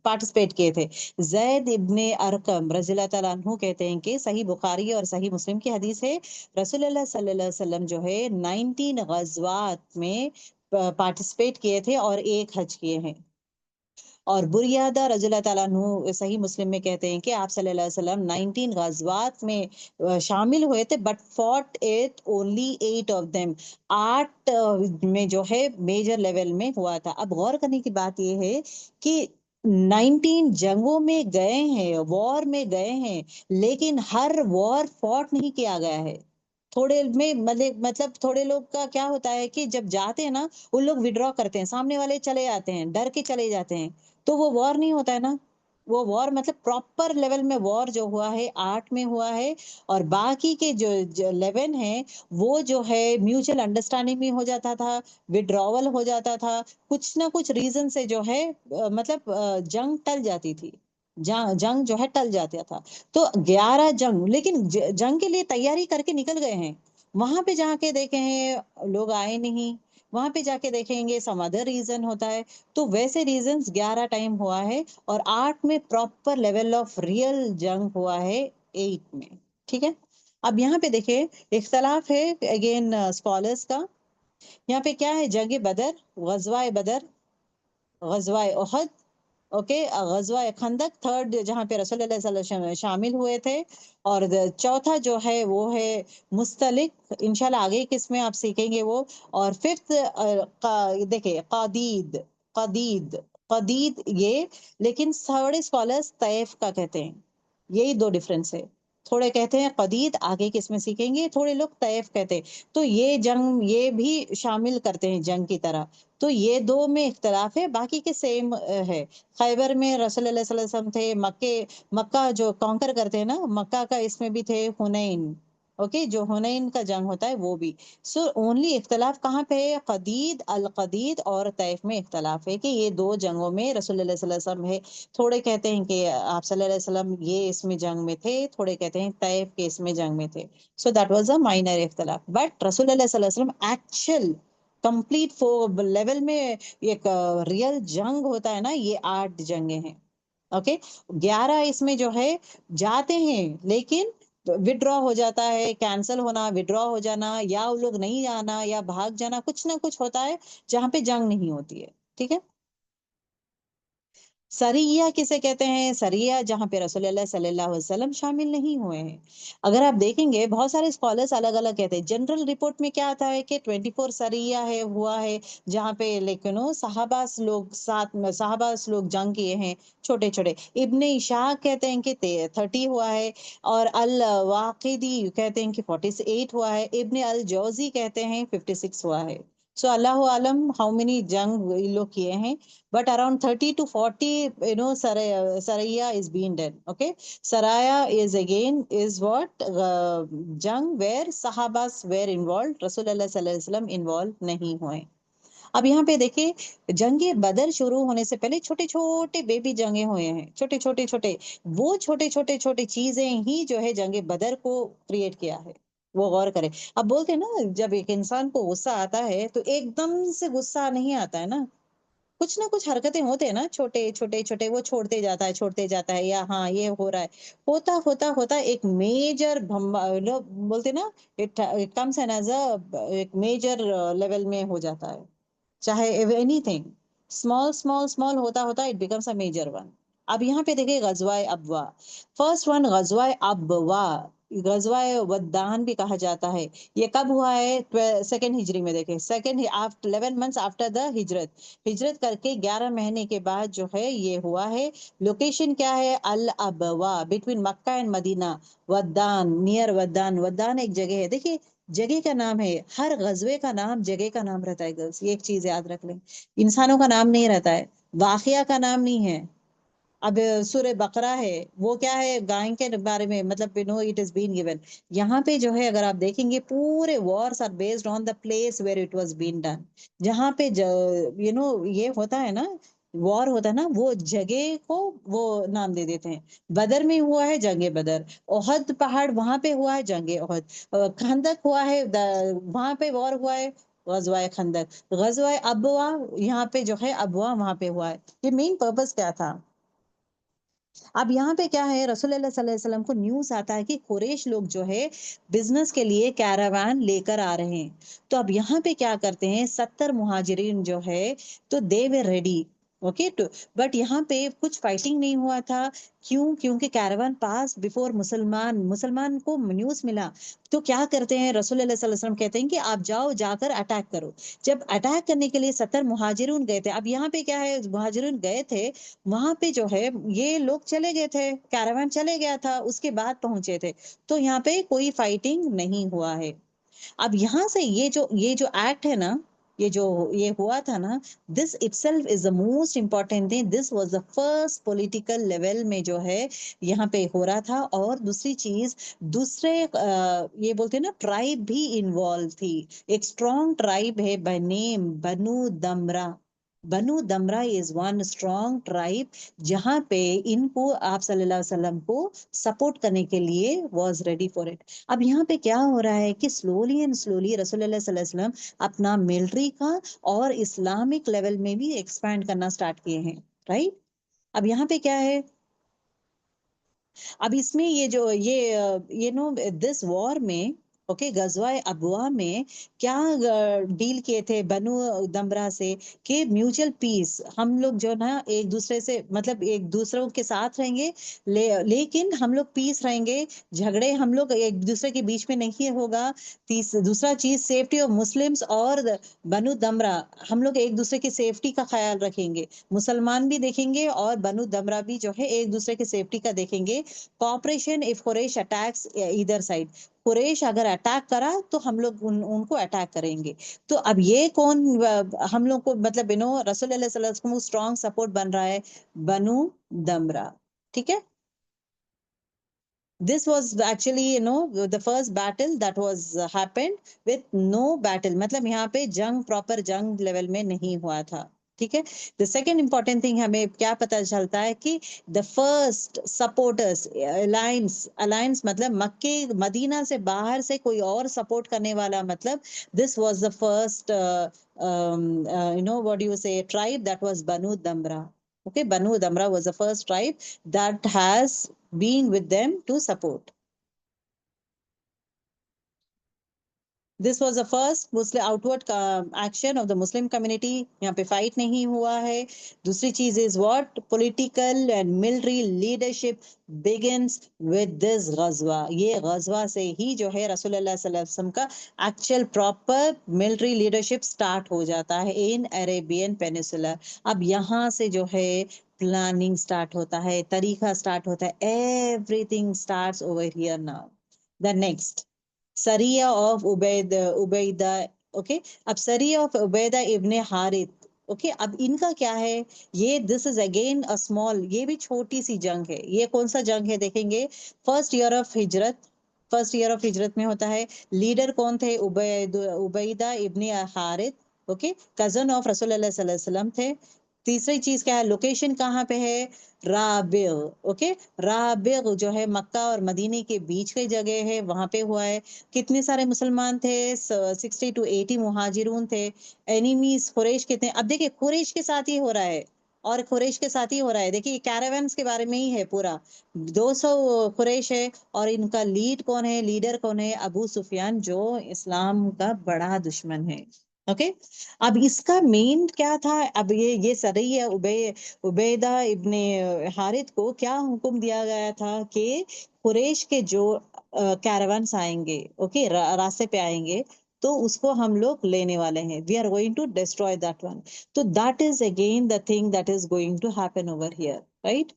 Speaker 1: पार्टिसिपेट किए थे। जैद इब्ने अरकम रज़ियल्लाहु ताला अन्हु कहते हैं कि सही बुखारी और सही मुस्लिम की हदीस है, रसूलुल्लाह सल्लल्लाहु अलैहि वसल्लम जो है 19 गजवात में पार्टिसिपेट किए थे और एक हज किए हैं। और बुरियादा रज़ियल्लाहु ताला अन्हु सही मुस्लिम में कहते हैं कि आप सल्लल्लाहु अलैहि वसल्लम 19 गज़वात में शामिल हुए थे, but fought it only 8 of them. 8 में जो है मेजर लेवल में हुआ था। अब गौर करने की बात ये है कि 19 जंगों में गए हैं, वॉर में गए हैं, लेकिन हर वॉर फॉट नहीं किया गया है। थोड़े में मतलब थोड़े लोग का क्या होता है कि जब जाते हैं ना, उन लोग विथड्रॉ करते हैं, सामने वाले चले जाते हैं, डर के चले जाते हैं, तो वो वॉर नहीं होता है ना। वो वॉर मतलब प्रॉपर लेवल में वॉर जो हुआ है 8 में हुआ है, और बाकी के जो 11 है वो जो है म्यूचुअल अंडरस्टैंडिंग में हो जाता था, विड्रॉवल हो जाता था, कुछ ना कुछ रीजन से जो है मतलब जंग टल जाती थी। जंग जो है टल जाता था। तो 11 जंग, लेकिन जंग के लिए तैयारी करके निकल गए हैं। वहां पे जाके देखे हैं लोग आए नहीं, वहां पे जाके देखेंगे सम अदर रीजन होता है। तो वैसे रीजंस 11 टाइम हुआ है, और 8 में प्रॉपर लेवल ऑफ रियल जंग हुआ है 8 में। ठीक है। अब यहाँ पे देखिए इख्तलाफ है अगेन स्कॉलर्स का। यहाँ पे क्या है, जंग बदर, गजवा बदर, गजवा ओहद, ओके, गजवा खंदक थर्ड, जहां पे रसूलुल्लाह सल्लल्लाहु अलैहि वसल्लम शामिल हुए थे। और चौथा जो है वो है मुस्तलिक, इंशाल्लाह आगे किसमें आप सीखेंगे वो। और फिफ्थ देखिए कदीद, कदीद, कदीद ये, लेकिन थोड़े स्कॉलर्स तैफ का कहते हैं। यही दो डिफरेंस है। थोड़े कहते हैं कदीद, आगे किसमें सीखेंगे, थोड़े लोग तैफ कहते हैं। तो ये जंग ये भी शामिल करते हैं जंग की तरह। तो ये दो में इख्तलाफ है, बाकी के सेम है। खैबर में रसूलुल्लाह सल्लल्लाहु अलैहि वसल्लम थे, मक्का जो कॉन्कर करते हैं ना, मक्का का इसमें भी थे हुनैन। ओके, जो हुनैन का जंग होता है वो भी। सो ओनली इख्तलाफ कहाँ पे है, कदीद, अल कदीद और तैफ में इख्तलाफ है कि ये दो जंगों में रसूलुल्लाह सल्लल्लाहु अलैहि वसल्लम है। थोड़े कहते हैं कि आप सल्लल्लाहु अलैहि वसल्लम ये इसमें जंग में थे, थोड़े कहते हैं तैफ के इसमें जंग में थे। So that was a minor इख्तलाफ, बट रसूलुल्लाह सल्लल्लाहु अलैहि वसल्लम एक्चुअल कंप्लीट फोर लेवल में एक रियल जंग होता है ना, ये 8 जंगे हैं। ओके, 11 इसमें जो है जाते हैं, लेकिन विड्रॉ हो जाता है, कैंसिल होना, विड्रॉ हो जाना, या वो लोग नहीं आना, या भाग जाना, कुछ ना कुछ होता है जहां पे जंग नहीं होती है। ठीक है। सरिया किसे कहते हैं, सरिया जहां पे रसूलुल्लाह सल्लल्लाहु अलैहि वसल्लम शामिल नहीं हुए हैं। अगर आप देखेंगे बहुत सारे स्कॉलर्स अलग अलग कहते हैं। जनरल रिपोर्ट में क्या आता है कि 24 सरिया है हुआ है, जहां पे लेकिन सहाबास लोग साथ में सहाबास लोग जंग किए हैं, छोटे छोटे। इब्ने इशाक कहते हैं कि 30 हुआ है, और अल वाकिदी कहते हैं कि 48 हुआ है, इब्ने अल जौजी कहते हैं 56 हुआ है। सो अल्लाह आलम हाउ मेनी जंग ये लोग किए हैं, but around 30 to 40 saraya is being done. Okay, saraya is again is what jang where sahabas were involved, rasulullah sallallahu alaihi wasallam involved नहीं हुए। अब यहाँ पे देखिए जंगे बदर शुरू होने से पहले छोटे छोटे बेबी जंगे हुए हैं, छोटे छोटे छोटे। वो छोटे छोटे छोटे चीजें ही जो है जंगे बदर को क्रिएट किया है। वो गौर करें। अब बोलते हैं ना, जब एक इंसान को गुस्सा आता है तो एकदम से गुस्सा नहीं आता है ना, कुछ ना कुछ हरकतें होते हैं ना, छोटे छोटे छोटे, वो छोड़ते जाता है, छोड़ते जाता है, या हाँ ये हो रहा है, होता होता होता एक मेजर लोग बोलते हैं ना, it comes an as a एक मेजर लेवल में हो जाता है। चाहे एनीथिंग स्मॉल स्मॉल स्मॉल होता होता it becomes a major one. अब यहाँ पे देखिए गजवाए अबवा, फर्स्ट वन गजवाए अबवा, गजवाए वद्दान भी कहा जाता है। ये कब हुआ है, सेकेंड हिजरी में। देखें second after 11 months after the हिजरत, हिजरत करके 11 महीने के बाद जो है ये हुआ है। लोकेशन क्या है, Al Abwa, between Mecca and Medina, Waddan, near Waddan. Waddan एक जगह है, देखिए जगह का नाम है। हर गजबे का नाम जगह का नाम रहता है गर्ल्स, ये एक चीज याद रख लें। इंसानों का नाम नहीं रहता है, वाकया का नाम नहीं है। अब सूरह बकरा है, वो क्या है, गाय के बारे में, मतलब इट इज बीन गिवन। यहाँ पे जो है अगर आप देखेंगे पूरे wars are based on the place where it was been done. जहाँ पे ये होता है ना, वॉर होता है ना, वो जगह को वो नाम दे देते हैं। बदर में हुआ है जंगे बदर, ओहद पहाड़ वहां पे हुआ है जंगे ओहद, खंदक हुआ है वहां पे वॉर हुआ है, गजवाए खंदक, गजवाए अबवा, यहाँ पे जो है अबवा वहां पे हुआ है। ये मेन पर्पस क्या था। अब यहाँ पे क्या है, रसूलुल्लाह सल्लल्लाहु अलैहि वसल्लम को न्यूज आता है कि कुरैश लोग जो है बिजनेस के लिए कैरावान लेकर आ रहे हैं। तो अब यहाँ पे क्या करते हैं, 70 मुहाजिरीन जो है, तो दे वे रेडी। ओके टू, बट यहाँ पे कुछ फाइटिंग नहीं हुआ था। क्यों? क्योंकि कैरावान पास बिफोर मुसलमान, मुसलमान को न्यूज मिला तो क्या करते हैं, रसूल अल्लाह सल्लल्लाहु अलैहि वसल्लम कहते हैं कि आप जाओ, जाकर अटैक करो। जब अटैक करने के लिए 70 मुहाजिरून गए थे, अब यहाँ पे क्या है, मुहाजिरून गए थे, वहां पे जो है ये लोग चले गए थे, कैरावान चले गया था, उसके बाद पहुंचे थे, तो यहाँ पे कोई फाइटिंग नहीं हुआ है। अब यहाँ से ये जो एक्ट है ना, ये जो ये हुआ था ना, this itself is the most important thing, this was the first political level में जो है यहाँ पे हो रहा था। और दूसरी चीज, दूसरे ये बोलते हैं ना, ट्राइब भी इन्वॉल्व थी। एक स्ट्रॉन्ग ट्राइब है by name Banu Damra. Banu Damra is one strong tribe, जहां पे इनको आप सल्लल्लाहु अलैहि वसल्लम को सपोर्ट करने के लिए वाज रेडी फॉर इट। अब यहाँ पे क्या हो रहा है कि स्लोली एंड स्लोली रसूलुल्लाह सल्लल्लाहु अलैहि वसल्लम अपना मिलिट्री का और इस्लामिक लेवल में भी एक्सपैंड करना स्टार्ट किए हैं, राइट। अब यहाँ पे क्या है, अब इसमें ये जो ये नो दिस वॉर में, ओके, गजवा अबवा में क्या डील किए थे बनु दमरा से, कि म्यूचुअल पीस, हम लोग जो ना एक दूसरे से, मतलब एक दूसरों के साथ रहेंगे, लेकिन हम लोग पीस रहेंगे, झगड़े हम लोग एक दूसरे के बीच में नहीं होगा। दूसरा चीज, सेफ्टी ऑफ मुस्लिम्स और बनु दमरा, हम लोग एक दूसरे की सेफ्टी का ख्याल रखेंगे, मुसलमान भी देखेंगे और बनु दमरा भी जो है एक दूसरे की सेफ्टी का देखेंगे। Cooperation if Quraysh attacks either side, Quraysh अगर अटैक करा तो हम लोग उनको अटैक करेंगे। तो अब ये कौन हम लोग को, मतलब रसूल अल्लाह सल्लल्लाहु अलैहि वसल्लम को स्ट्रॉन्ग सपोर्ट बन रहा है, बनु दमरा, ठीक है। This was actually the first battle that was happened with no battle, मतलब यहाँ पे जंग, प्रॉपर जंग लेवल में नहीं हुआ था, ठीक है। द सेकेंड इंपॉर्टेंट थिंग हमें क्या पता चलता है कि the first supporters, alliance, alliance मतलब मक्के मदीना से बाहर से कोई और सपोर्ट करने वाला, मतलब this was the first what you say tribe, that was Banu Damra. Okay, Banu Damra was the first tribe that has been with them to support. This was the first Muslim outward action of the Muslim community. यहाँ पे fight नहीं हुआ है। दूसरी चीज is what? Political and military leadership begins with this ghazwa. ये ghazwa से ही जो है रसूलुल्लाह सल्लल्लाहु अलैहि वसल्लम का actual proper military leadership start हो जाता है in Arabian Peninsula. अब यहाँ से जो है प्लानिंग स्टार्ट होता है, तरीका स्टार्ट होता है, everything starts over here now. The next, सरिया ऑफ उबैदा, ओके। अब सरिया ऑफ उबैदा इब्ने हारिथ, ओके। अब इनका क्या है, ये this is again a small, ये भी छोटी सी जंग है। ये कौन सा जंग है देखेंगे, फर्स्ट ईयर ऑफ हिजरत, फर्स्ट ईयर ऑफ हिजरत में होता है। लीडर कौन थे, उबैदा इब्ने हारिथ, ओके, कजन ऑफ रसूल सल्लल्लाहु अलैहि वसल्लम थे। तीसरी चीज क्या है, लोकेशन कहाँ पे है, राबिग, ओके। राबिग जो है मक्का और मदीने के बीच की जगह है, वहां पे हुआ है। कितने सारे मुसलमान थे, 60 to 80 मुहाजिरून थे। एनिमीज कुरैश कितने, अब देखिए कुरैश के साथ ही हो रहा है, और कुरैश के साथ ही हो रहा है, देखिए कैरावन्स के बारे में ही है पूरा। 200 कुरैश है, और इनका लीड कौन है, लीडर कौन है, अबू सुफियान, जो इस्लाम का बड़ा दुश्मन है, ओके। अब इसका मेन क्या था, अब ये सही है, उबैदा इब्ने हारिथ को क्या हुक्म दिया गया था कि कुरैश के जो कैरावान्स आएंगे, ओके, रास्ते पे आएंगे, तो उसको हम लोग लेने वाले हैं, we are going to destroy that one. तो that is again the thing that is going to happen over here, right.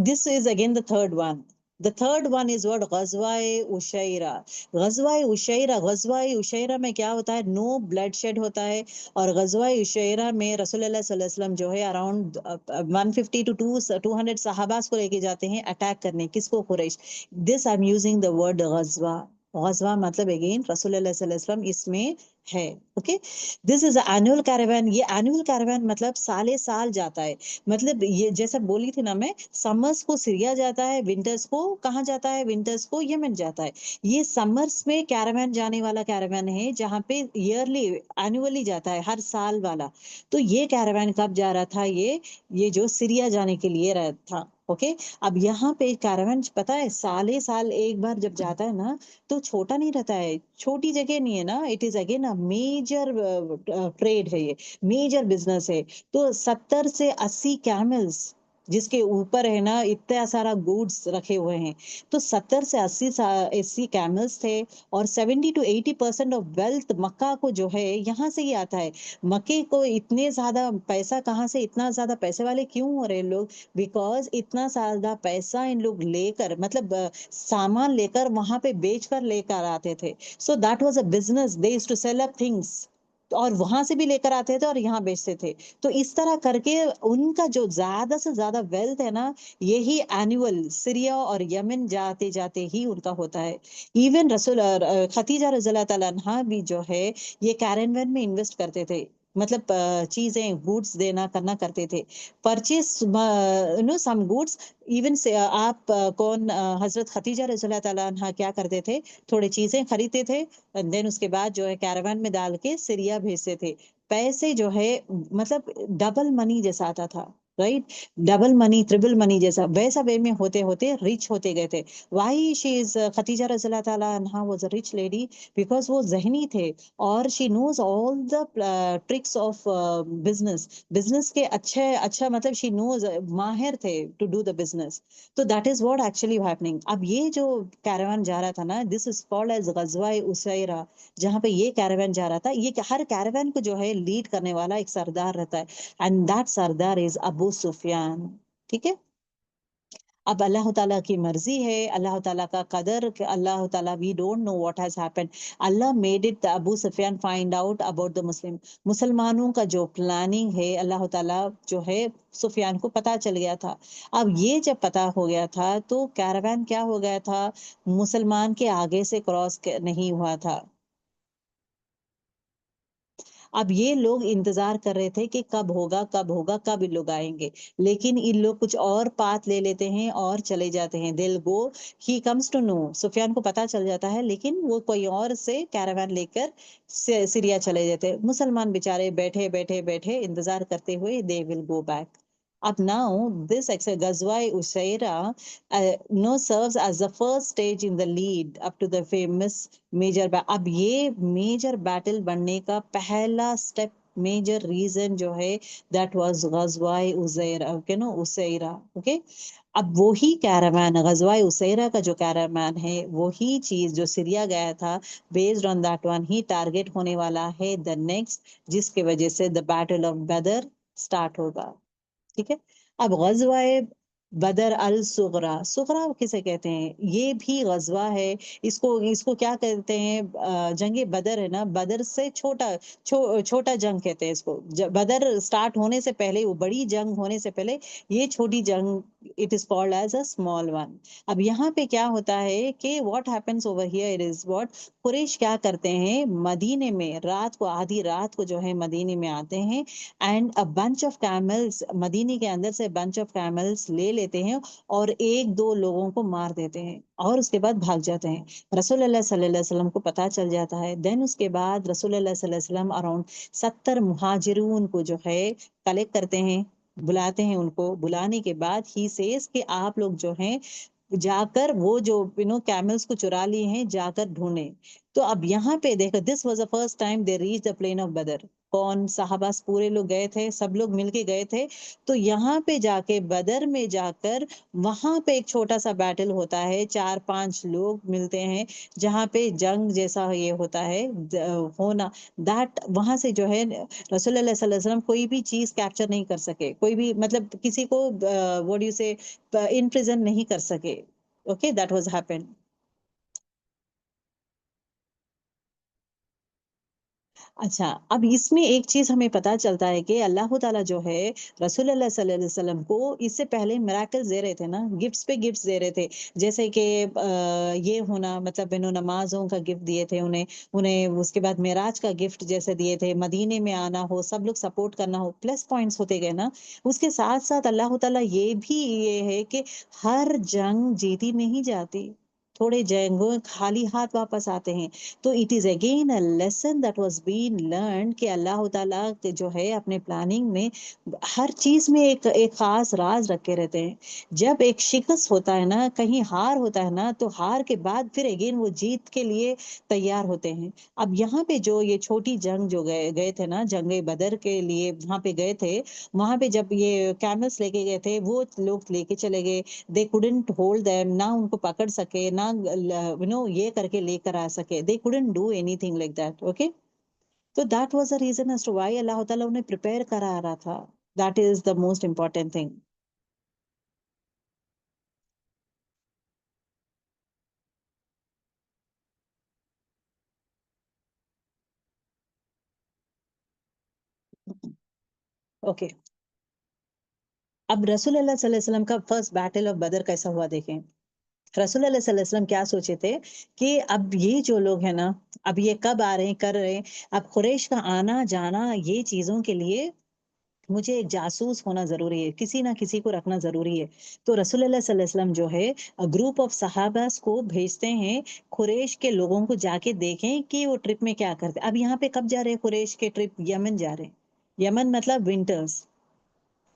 Speaker 1: This is again the third one. The third one is what, ghazwa-e Ushaira. ghazwa-e Ushaira, ghazwa-e Ushaira में क्या होता है, no blood shed होता है। और ghazwa-e Ushaira में रसूलुल्लाह सल्लल्लाहु अलैहि वसल्लम जो है अराउंड 150 to 200 सहाबास को लेके जाते हैं अटैक करने, किसको, Quraysh. This I am using the word ghazwa। ghazwa मतलब अगेन रसूलुल्लाह सल्लल्लाहु अलैहि वसल्लम इसमें है, okay. This is annual caravan, ये एनुअल कैरावान मतलब साले साल जाता है। मतलब ये जैसा बोली थी ना मैं, समर्स को सीरिया जाता है, विंटर्स को कहाँ जाता है, विंटर्स को यमन जाता है। ये समर्स में कैरावान जाने वाला कैरावान है, जहाँ पे ईयरली, एनुअली जाता है, हर साल वाला। तो ये कैरावान कब जा रहा था, ये जो सीरिया जाने के लिए रहा था, ओके। अब यहाँ पे कैरावन पता है साले साल एक बार जब जाता है ना, तो छोटा नहीं रहता है, छोटी जगह नहीं है ना, it is again a major trade है ये, मेजर बिजनेस है। तो 70 से 80 कैमल्स जिसके ऊपर है ना इतना सारा गुड्स रखे हुए हैं, तो 70 से 80 कैमल्स थे। और 70 to 80% ऑफ वेल्थ मक्का को जो है यहाँ से ही आता है। मक्के को इतने ज्यादा पैसा कहाँ से, इतना ज्यादा पैसे वाले क्यों हो रहे हैं लोग? बिकॉज इतना ज्यादा पैसा इन लोग लेकर, मतलब सामान लेकर वहां पे बेच कर लेकर आते थे। So that was a business, they used to sell up things, और वहां से भी लेकर आते थे और यहाँ बेचते थे। तो इस तरह करके उनका जो ज्यादा से ज्यादा वेल्थ है ना, यही एनुअल सीरिया और यमन जाते जाते ही उनका होता है। इवन रसूल खतीजा रज़ी अल्लाह तआला अन्हा भी जो है ये कैरनवैन में इन्वेस्ट करते थे, मतलब चीजें गुड्स देना करना करते थे, purchase no some goods. Even से आप कौन हजरत खतीजा रज़ी अल्लाह तआला अन्हा क्या करते थे, थोड़ी चीजें खरीदते थे, देन उसके बाद जो है कैरावान में डाल के सीरिया भेजते थे। पैसे जो है मतलब डबल मनी जैसा आता था, right? Double money triple money जैसा वैसा वे में होते होते रिच होते गए थे। वाई शी इज खतीजा रज़ी अल्लाह तआला अन्हा was a rich lady, because वो जहनी थे, और she knows all the tricks of business. Business के अच्छे अच्छा मतलब शी नोज, माहिर थे टू डू द बिजनेस। तो that is what actually happening. अब ये जो कैरावान जा रहा था ना, दिस इज कॉल्ड एज गजवा उसैरा। जहाँ पे ये कैरावान जा रहा था, ये हर कैरावान को जो है लीड करने वाला एक सरदार रहता है, एंड दैट सरदार इज अबू सुफियान। ठीक है। अब अल्लाह ताला की मर्जी है, अल्लाह ताला का कदर कि अल्लाह ताला, we don't know what has happened. अल्लाह made it Abu Sufyan find out about the Muslim. मुसलमानों का जो प्लानिंग है, अल्लाह ताला जो है सुफियान को पता चल गया था। अब ये जब पता हो गया था तो कैरावान क्या हो गया था, मुसलमान के आगे से क्रॉस नहीं हुआ था। अब ये लोग इंतजार कर रहे थे कि कब होगा कब होगा, कब इन लोग आएंगे। लेकिन इन लोग कुछ और पाथ ले लेते हैं और चले जाते हैं, दिल गो। He comes to know, Sufyan को पता चल जाता है, लेकिन वो कोई और से कैरावान लेकर सीरिया चले जाते हैं। मुसलमान बेचारे बैठे बैठे बैठे इंतजार करते हुए दे विल गो बैक। अब नाउ दिस गजवा उशैरा no serves as the first stage in the lead up to the famous अब ये मेजर बैटल बनने का पहला स्टेप, मेजर रीजन जो है, that was Ghazwa e Uzaira, okay no, Usaira. Okay. अब वही कैरावान, गजवाए उसैरा का जो कैरावान है, वही चीज जो सीरिया गया था, based on that one he target होने वाला है द नेक्स्ट, जिसके वजह से द बैटल ऑफ बदर स्टार्ट होगा। ठीक है। अब गजवाए बदर अल सुगरा, सुगरा किसे कहते हैं, ये भी गजवा है। इसको इसको क्या कहते हैं, जंगे बदर है ना, बदर से छोटा, छोटा जंग कहते हैं इसको। बदर स्टार्ट होने से पहले, वो बड़ी जंग होने से पहले ये छोटी जंग, it is called as a small one. अब यहाँ पे क्या होता है कि what happens over here is what, Quraysh क्या करते हैं, मदीने में रात को, आधी रात को जो है मदीने में आते हैं, and a bunch of camels, मदीने के अंदर से बंच ऑफ कैमल्स ले लेते हैं, और एक दो लोगों को मार देते हैं, और उसके बाद भाग जाते हैं। रसूल अल्लाह सल्लल्लाहु अलैहि वसल्लम को पता चल जाता है। देन उसके बाद रसूल अल्लाह सल्लल्लाहु अलैहि वसल्लम अराउंड 70 मुहाजिरून को जो है कलेक्ट करते हैं, बुलाते हैं। उनको बुलाने के बाद ही सेज कि आप लोग जो हैं जाकर वो जो कैमल्स को चुरा लिए हैं, जाकर ढूंढे। तो अब यहाँ पे देखो, this was the first time they reach the plain of Badr. कौन, साहबास पूरे लोग गए थे, सब लोग मिलके गए थे। तो यहाँ पे जाके बदर में जाकर वहां पे एक छोटा सा बैटल होता है, 4-5 लोग मिलते हैं, जहाँ पे जंग जैसा ये होता है होना। दैट वहां से जो है रसूलुल्लाह सल्लल्लाहु अलैहि वसल्लम कोई भी चीज कैप्चर नहीं कर सके, कोई भी मतलब किसी को व्हाट डू यू से इन प्रिजन नहीं कर सके। Okay, that was happened. अच्छा, अब इसमें एक चीज हमें पता चलता है कि अल्लाह ताला जो है रसूलुल्लाह सल्लल्लाहु अलैहि वसल्लम को इससे पहले मिराकल्स दे रहे थे ना, गिफ्ट्स पे गिफ्ट्स दे रहे थे। जैसे कि ये होना, मतलब नमाजों का गिफ्ट दिए थे उन्हें, उसके बाद मेराज का गिफ्ट जैसे दिए थे, मदीने में आना हो, सब लोग सपोर्ट करना हो, प्लस पॉइंट्स होते गए ना। उसके साथ साथ अल्लाह ताला ये भी ये है कि हर जंग जीती नहीं जाती। थोड़े जंगों में खाली हाथ वापस आते हैं। तो it is again a lesson that was been learn कि अल्लाह ताला के जो है अपने प्लानिंग में हर चीज में एक एक खास राज रखे रहते हैं। जब एक शिकस्त होता है ना, कहीं हार होता है ना, तो हार के बाद फिर अगेन वो जीत के लिए तैयार होते हैं। अब यहाँ पे जो ये छोटी जंग जो गए गए थे ना, जंगे बदर के लिए वहां पे गए थे, वहां पे जब ये कैमल्स लेके गए थे, वो लोग लेके चले गए। दे कुडंट होल्ड देम, ना उनको पकड़ सके, ना ये करके लेकर आ सके। They couldn't do anything like that. Okay, तो that was the reason as to why Allah Ta'ala उन्हें प्रिपेयर करा रहा था। That is the most important thing. Okay, अब रसूल अल्लाह सल्लल्लाहु अलैहि वसल्लम का फर्स्ट बैटल ऑफ बदर कैसा हुआ देखें। रसूल अल्लाह सल्लल्लाहु अलैहि वसल्लम क्या सोचे थे कि अब ये जो लोग हैं ना, अब ये कब आ रहे हैं, कर रहे हैं। अब कुरैश का आना जाना ये चीजों के लिए मुझे एक जासूस होना जरूरी है, किसी ना किसी को रखना जरूरी है। तो रसूल अल्लाह सल्लल्लाहु अलैहि वसल्लम जो है ग्रुप ऑफ सहाबास को भेजते हैं, कुरैश के लोगों को जाके देखें कि वो ट्रिप में क्या करते हैं। अब यहाँ पे कब जा रहे हैं कुरैश के ट्रिप? यमन जा रहे हैं। यमन मतलब विंटर्स।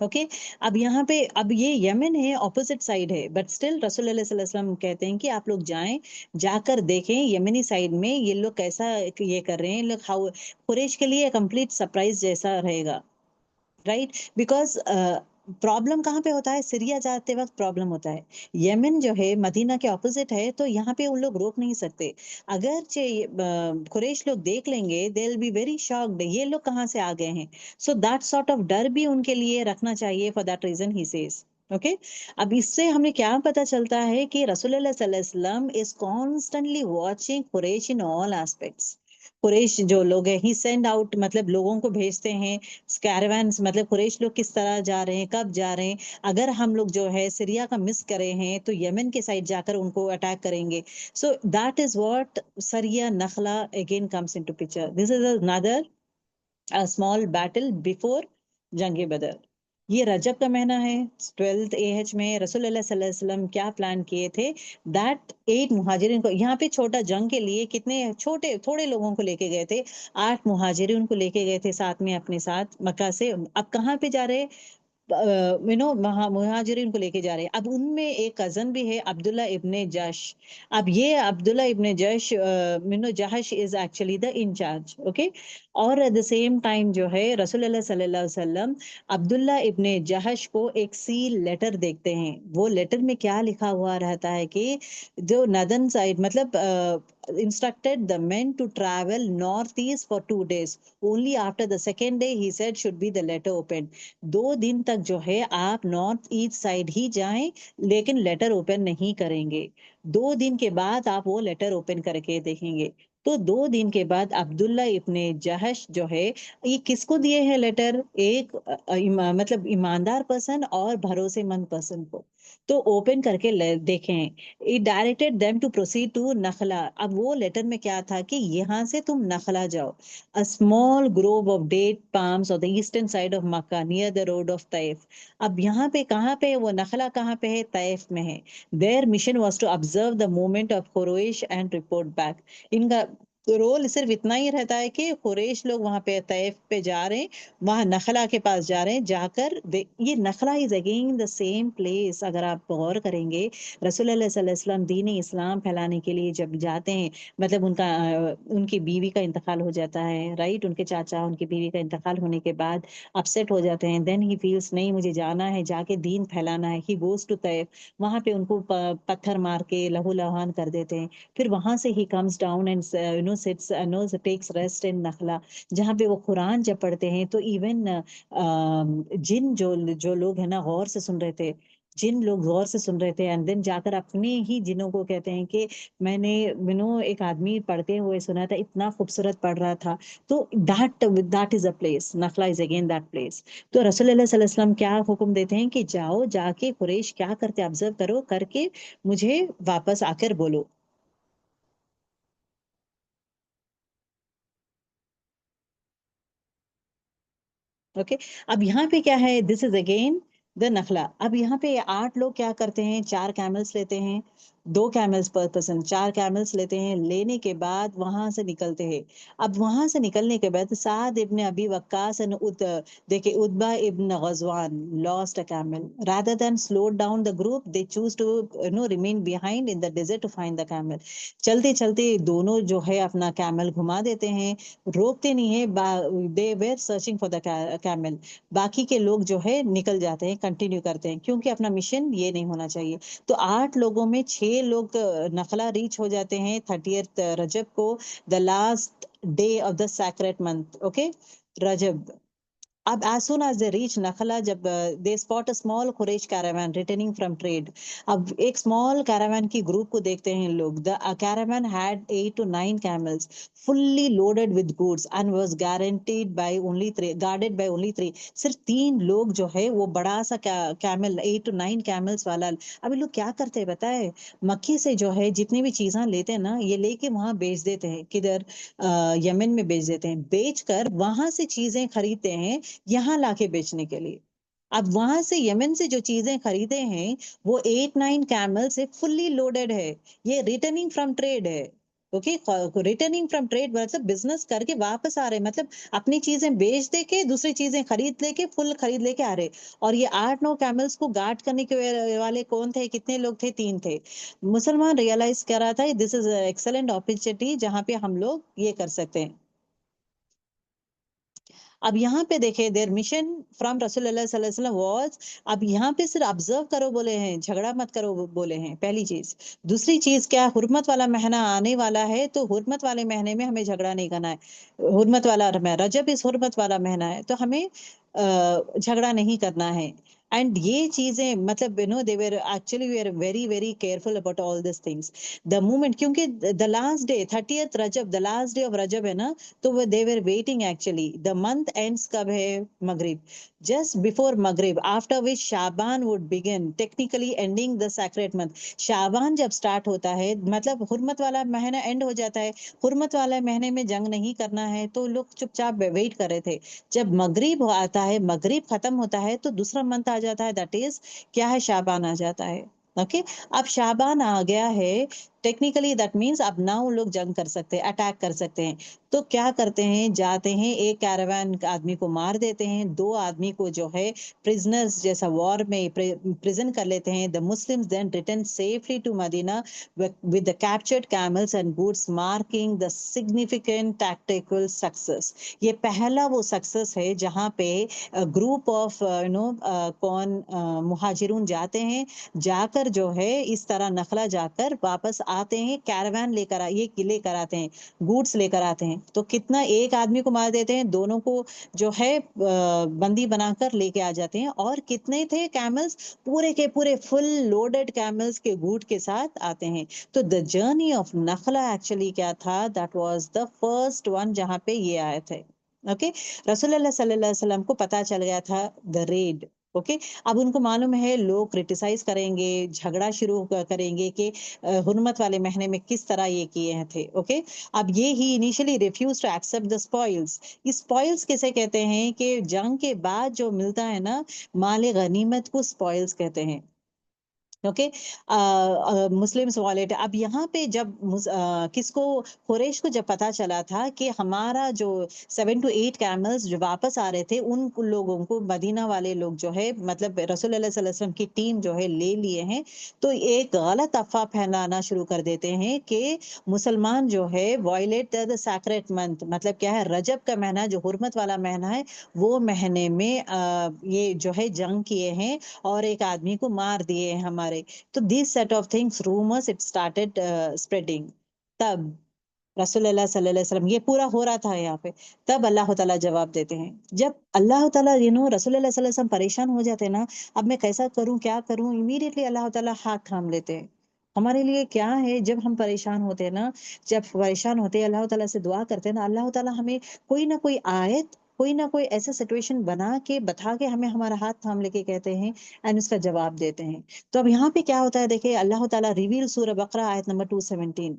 Speaker 1: ओके, अब यहाँ पे अब ये यमन है, ऑपोजिट साइड है, बट स्टिल रसूल अल्लाह सल्लल्लाहु अलैहि वसल्लम कहते हैं कि आप लोग जाएं, जाकर देखें यमनी साइड में ये लोग कैसा ये कर रहे हैं। लोग हाउ कुरैश के लिए कंप्लीट सरप्राइज जैसा रहेगा, राइट? बिकॉज प्रॉब्लम कहाँ पे होता है? सीरिया जाते वक्त प्रॉब्लम होता है। यमन जो है मदीना के ऑपोजिट है, तो यहाँ पे उन लोग रोक नहीं सकते। अगर कुरैश लोग देख लेंगे, they will be very shocked, ये लोग कहाँ से आ गए हैं। सो दैट सॉर्ट ऑफ डर भी उनके लिए रखना चाहिए। For that reason he says. Okay, अब इससे हमें क्या पता चलता है कि रसूल सल्लल्लाहु अलैहि वसल्लम is constantly watching Quraysh in all aspects. Quraysh जो लोग हैं, ही सेंड आउट, मतलब लोगों को भेजते हैं कैरावान्स, मतलब कुरैश लोग किस तरह जा रहे हैं, कब जा रहे हैं। अगर हम लोग जो है सीरिया का मिस करे हैं, तो यमन के साइड जाकर उनको अटैक करेंगे। So that is what Sariya Nakhla again comes into picture. This is another small battle before Jang e Badr. ये रजब का महीना है, 12th AH में रसूल अल्लाह सल्लल्लाहु अलैहि वसल्लम क्या प्लान किए थे, दैट 8 मुहाजिरिन को यहाँ पे छोटा जंग के लिए कितने छोटे थोड़े लोगों को लेके गए थे। 8 मुहाजिरिन को लेके गए थे साथ में, अपने साथ मक्का से। अब कहाँ पे जा रहे? मुहाजिरिन को लेके जा रहे हैं। अब उनमें एक कजन भी है, अब्दुल्ला इब्ने जश। अब ये Abdullah ibne Jash, Jahsh is actually the in charge. Okay, और एट द सेम टाइम जो है रसूल अल्लाह सल्लल्लाहु अलैहि वसल्लम अब्दुल्ला इब्ने जहश को एक सील लेटर देखते हैं। वो लेटर में क्या लिखा हुआ रहता है कि जो नदन साइड, मतलब instructed the men to travel northeast for 2 days. Only after the second day, he said, should be the letter opened. 2 दिन तक जो है आप नॉर्थ ईस्ट साइड ही जाएं, लेकिन लेटर ओपन नहीं करेंगे। 2 दिन के बाद आप वो लेटर ओपन करके देखेंगे। तो 2 दिन के बाद अब्दुल्ला इब्ने जहश जो है, ये किसको दिए हैं लेटर? एक मतलब ईमानदार पर्सन और भरोसेमंद पर्सन को। तो ओपन करके देखें। It directed them to proceed to Nakhla. अब वो लेटर में क्या था कि यहाँ से तुम नखला जाओ, a small grove of date palms on the eastern side of Makkah near the road of Taif. अब यहाँ पे कहाँ पे है वो नखला? कहाँ पे है? तैफ में है। Their mission was to observe the movement of Quraysh and report back. इनका रोल सिर्फ इतना ही रहता है कि कुरैश लोग वहां पे तैफ पे जा रहे हैं, वहां नखला के पास जा रहे हैं, जाकर ये Nakhla is again the same place. अगर आप गौर करेंगे, रसूल अल्लाह सल्लल्लाहु अलैहि वसल्लम दीन इस्लाम फैलाने के लिए जब जाते हैं, मतलब उनकी बीवी का इंतकाल हो जाता है, राइट? उनके चाचा, उनकी बीवी का इंतकाल होने के बाद अपसेट हो जाते हैं। देन ही फील्स, नहीं मुझे जाना है, जाके दीन फैलाना है। ही गोज टू तैफ, वहां पे उनको पत्थर मार के लहू लुहान कर देते हैं। फिर वहां से he comes down and sits takes rest in Nakhla, जहाँ पे वो कुरान जब पढ़ते हैं। तो इवन जिन जो जो लोग है ना गौर से सुन रहे थे, जिन लोग गौर से सुन रहे थे, एंड देन जाकर अपने ही जिनों को कहते हैं कि मैंने एक आदमी पढ़ते हुए सुना था, इतना खूबसूरत पढ़ रहा था। तो that is a place, Nakhla is again that place. तो रसूल अल्लाह सल्लल्लाहु अलैहि वसल्लम क्या हुक्म देते हैं कि जाओ, जाके कुरैश क्या करते ऑब्जर्व करो, करके मुझे वापस आकर बोलो। ओके, अब यहाँ पे क्या है? This is again the Nakhla. अब यहाँ पे 8 लोग क्या करते हैं? 4 कैमल्स लेते हैं, 2 कैमल्स पर पर्सन, 4 कैमल्स लेते हैं। लेने के बाद वहां से निकलते हैं। अब वहां से निकलने के बाद साद इब्न अबी वक्कास एंड देखिए Utba ibn Ghazwan lost a camel, rather than slow down the group they choose to remain behind in the desert to find the camel. चलते चलते दोनों जो है अपना कैमल घुमा देते हैं, रोकते नहीं है। They were searching for the camel. बाकी के लोग जो है निकल जाते हैं, कंटिन्यू करते हैं, क्योंकि अपना मिशन ये नहीं होना चाहिए। तो 8 लोगों में 6 लोग नखला रीच हो जाते हैं 30th रजब को, the last day of the sacred month, okay, Rajab. अब as soon as they reach नखला, जब they spot a small Quraish caravan returning from trade। अब एक small caravan की ग्रुप को देखते हैं लोग। The caravan had 8 to 9 camels fully loaded with goods and was guaranteed by only 3, guarded by only 3। सिर्फ 3 लोग जो है वो बड़ा सा कैमल, 8 to 9 कैमल्स वाला। अब ये लोग क्या करते हैं बताए, मक्की से जो है जितनी भी चीजें लेते हैं ना, ये लेके वहां बेच देते हैं। किधर? यमन में बेच देते हैं। बेचकर वहां से चीजें खरीदते हैं यहाँ लाके बेचने के लिए। अब वहां से यमन से जो चीजें खरीदे हैं वो 8-9 कैमल से फुल्ली लोडेड है। ये रिटर्निंग फ्रॉम ट्रेड है। ओके, रिटर्निंग फ्रॉम ट्रेड मतलब बिजनेस करके वापस आ रहे, मतलब अपनी चीजें बेच दे के दूसरी चीजें खरीद लेके फुल खरीद लेके आ रहे। और ये 8-9 कैमल्स को गार्ड करने के वाले कौन थे, कितने लोग थे? 3 थे। मुसलमान रियलाइज कर रहा था दिस इज एक्सेलेंट अपॉर्चुनिटी जहां पे हम लोग ये कर सकते हैं। अब यहाँ पे देखे देयर मिशन फ्रॉम रसूलुल्लाह सल्लल्लाहु अलैहि वसल्लम वाज, अब यहाँ पे सिर्फ ऑब्जर्व करो बोले हैं, झगड़ा मत करो बोले हैं, पहली चीज। दूसरी चीज क्या, हुर्मत वाला महीना आने वाला है, तो हुर्मत वाले महीने में हमें झगड़ा नहीं करना है। हुर्मत वाला रजब इस हुर्मत वाला महीना है, तो हमें झगड़ा नहीं करना है। एंड ये चीजें मतलब they were actually we are very very careful about all this things. The moment, क्योंकि the last day 30th Rajab, the last day of Rajab है ना, तो वो they were waiting actually. The month ends कब है? Maghrib, just before Maghrib, after which Shaban would begin, technically ending the sacred month. Shaban जब start होता है मतलब हुर्मत वाला महीना एंड हो जाता है। हुर्मत वाले महीने में जंग नहीं करना है, तो लोग चुपचाप वेट कर रहे थे। जब मगरिब आता है, मगरिब खत्म होता है, तो दूसरा मंथ आ जाता है, दैट इज क्या है? शाबान आ जाता है। ओके, अब शाबान आ गया है, टेक्निकली दैट मीन्स अब ना वो लोग जंग कर सकते हैं, अटैक कर सकते हैं। तो क्या करते हैं, जाते हैं एक कैरावान आदमी को मार देते हैं, 2 आदमी को जो है प्रिजनर्स जैसा वॉर में प्रिजन कर लेते हैं। The Muslims then return safely to Medina with the captured camels and goods, marking the significant tactical success। ये पहला वो सक्सेस है जहां पे ग्रुप ऑफ कौन मुहाजिरून जाते हैं, जाकर जो है इस तरह नखला जाकर वापस आते हैं, कैरावान लेकर ये किले कर आते हैं, गुड्स लेकर आते हैं। तो कितना, एक आदमी को मार देते हैं, दोनों को जो है बंदी बनाकर लेके आ जाते हैं। और कितने थे कैमल्स? पूरे के पूरे फुल लोडेड कैमल्स के गुड के साथ आते हैं। तो द जर्नी ऑफ नखला एक्चुअली क्या था, that was the first one जहां पे ये आए थे। ओके, रसूलुल्लाह सल्लल्लाहु अलैहि वसल्लम को पता चल गया था द रेड। ओके, अब उनको मालूम है लोग क्रिटिसाइज करेंगे, झगड़ा शुरू करेंगे कि हुर्मत वाले महीने में किस तरह ये किए थे। ओके, अब ये he initially refuse to accept the spoils. Spoils किसे कहते हैं कि जंग के बाद जो मिलता है ना, माल गनीमत को स्पॉइल्स कहते हैं। Okay, Muslims wallet. अब यहाँ पे जब किसको, कुरैश को जब पता चला था कि हमारा जो 7 to 8 कैमल्स जो वापस आ रहे थे, उन लोगों को मदीना वाले लोग जो है मतलब रसूलुल्लाह सल्लल्लाहु अलैहि वसल्लम की टीम जो है ले लिए हैं, तो एक गलत अफवाह फैलाना शुरू कर देते हैं कि मुसलमान जो है वॉयलेट द सैक्रेड मंथ, मतलब क्या है, रजब का महीना जो हुर्मत वाला महीना है, वो महीने में ये जो है जंग किए हैं और एक आदमी को मार दिए हैं हमारे। तो this set of things, rumours, it started spreading. तब रसूलुल्लाह सल्लल्लाहु अलैहि वसल्लम, ये पूरा हो रहा था यहाँ पे, तब अल्लाह ताला जवाब देते हैं। जब अल्लाह ताला रसूलुल्लाह सल्लल्लाहु अलैहि वसल्लम परेशान हो जाते हैं ना, अब मैं कैसा करूं, क्या करूं, इमीडिएटली अल्लाह ताला हाथ थाम लेते हैं। हमारे लिए क्या है, जब हम परेशान होते हैं ना, जब परेशान होते हैं, अल्लाह ताला से दुआ करते हैं ना, अल्लाह ताला हमें कोई ना कोई आयत, कोई ना कोई ऐसा सिचुएशन बना के बता के हमें हमारा हाथ थाम लेके कहते हैं एंड उसका जवाब देते हैं। तो अब यहाँ पे क्या होता है, देखिए अल्लाह ताला रिवील सूरह बकरा आयत नंबर 217।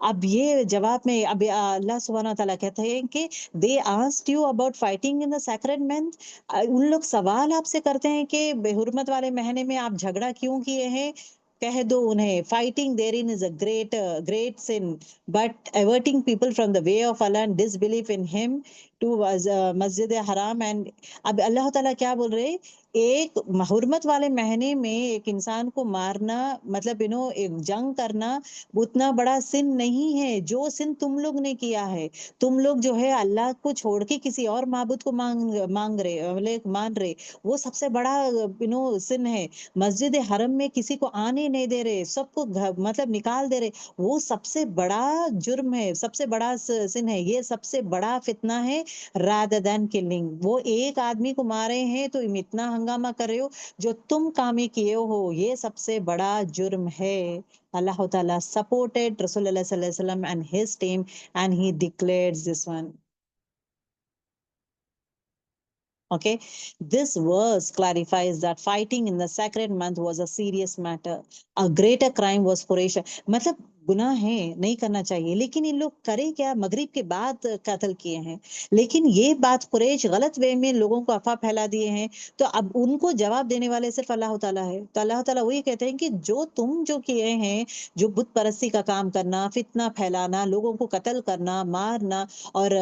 Speaker 1: अब ये जवाब में अब अल्लाह सुब्हानहू तआला कहते हैं कि they asked you about fighting in the sacred month. उन लोग सवाल आपसे करते हैं कि बेहुरमत वाले महीने में आप झगड़ा क्यों किए हैं। कह दो उन्हें, fighting therein is a great sin, but averting people from the way of Allah and disbelief in him to Masjid Haram and. अब अल्लाह ताला क्या बोल रहे, एक हुर्मत वाले महीने में एक इंसान को मारना, मतलब एक जंग करना उतना बड़ा सिन नहीं है जो सिन तुम लोग ने किया है। तुम लोग जो है अल्लाह को छोड़ के किसी और माबूद को मांग मांग रहे, मतलब मान रहे, वो सबसे बड़ा सिन है। मस्जिद हरम में किसी को आने नहीं दे रहे, सबको मतलब निकाल दे रहे, वो सबसे बड़ा जुर्म है, सबसे बड़ा सिन है, ये सबसे बड़ा फितना है रादर देन किलिंग। वो एक आदमी को मारे हैं तो इतना हंगामा कर रहे हो, जो तुम कामी किए हो ये सबसे बड़ा जुर्म है। अल्लाह ताला सपोर्टेड रसूलुल्लाह सल्लल्लाहु अलैहि वसल्लम and his team and he declares this one. Okay, this verse clarifies that fighting in the sacred month was a serious matter. A greater crime was Quraysh. मतलब गुनाह है, नहीं करना चाहिए, लेकिन इन लोग करे क्या, मगरिब के बाद कत्ल किए हैं। लेकिन ये बात कुरैश गलत वे में लोगों को अफवाह फैला दिए हैं, तो अब उनको जवाब देने वाले सिर्फ अल्लाह ताला है। तो अल्लाह ताला वही कहते हैं कि जो तुम जो किए हैं, जो बुत परस्ती का काम करना, फितना फैलाना, लोगों को कत्ल करना, मारना, और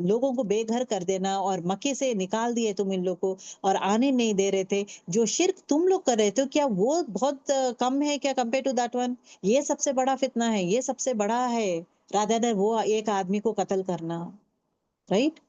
Speaker 1: लोगों को बेघर कर देना, और मक्के से निकाल दिए तुम इन लोग को और आने नहीं दे रहे थे, जो शिर्क तुम लोग कर रहे थे, क्या वो बहुत कम है क्या कंपेयर टू दैट वन? ये सबसे बड़ा फितना है, ये सबसे बड़ा है रादर देन वो एक आदमी को कत्ल करना, right?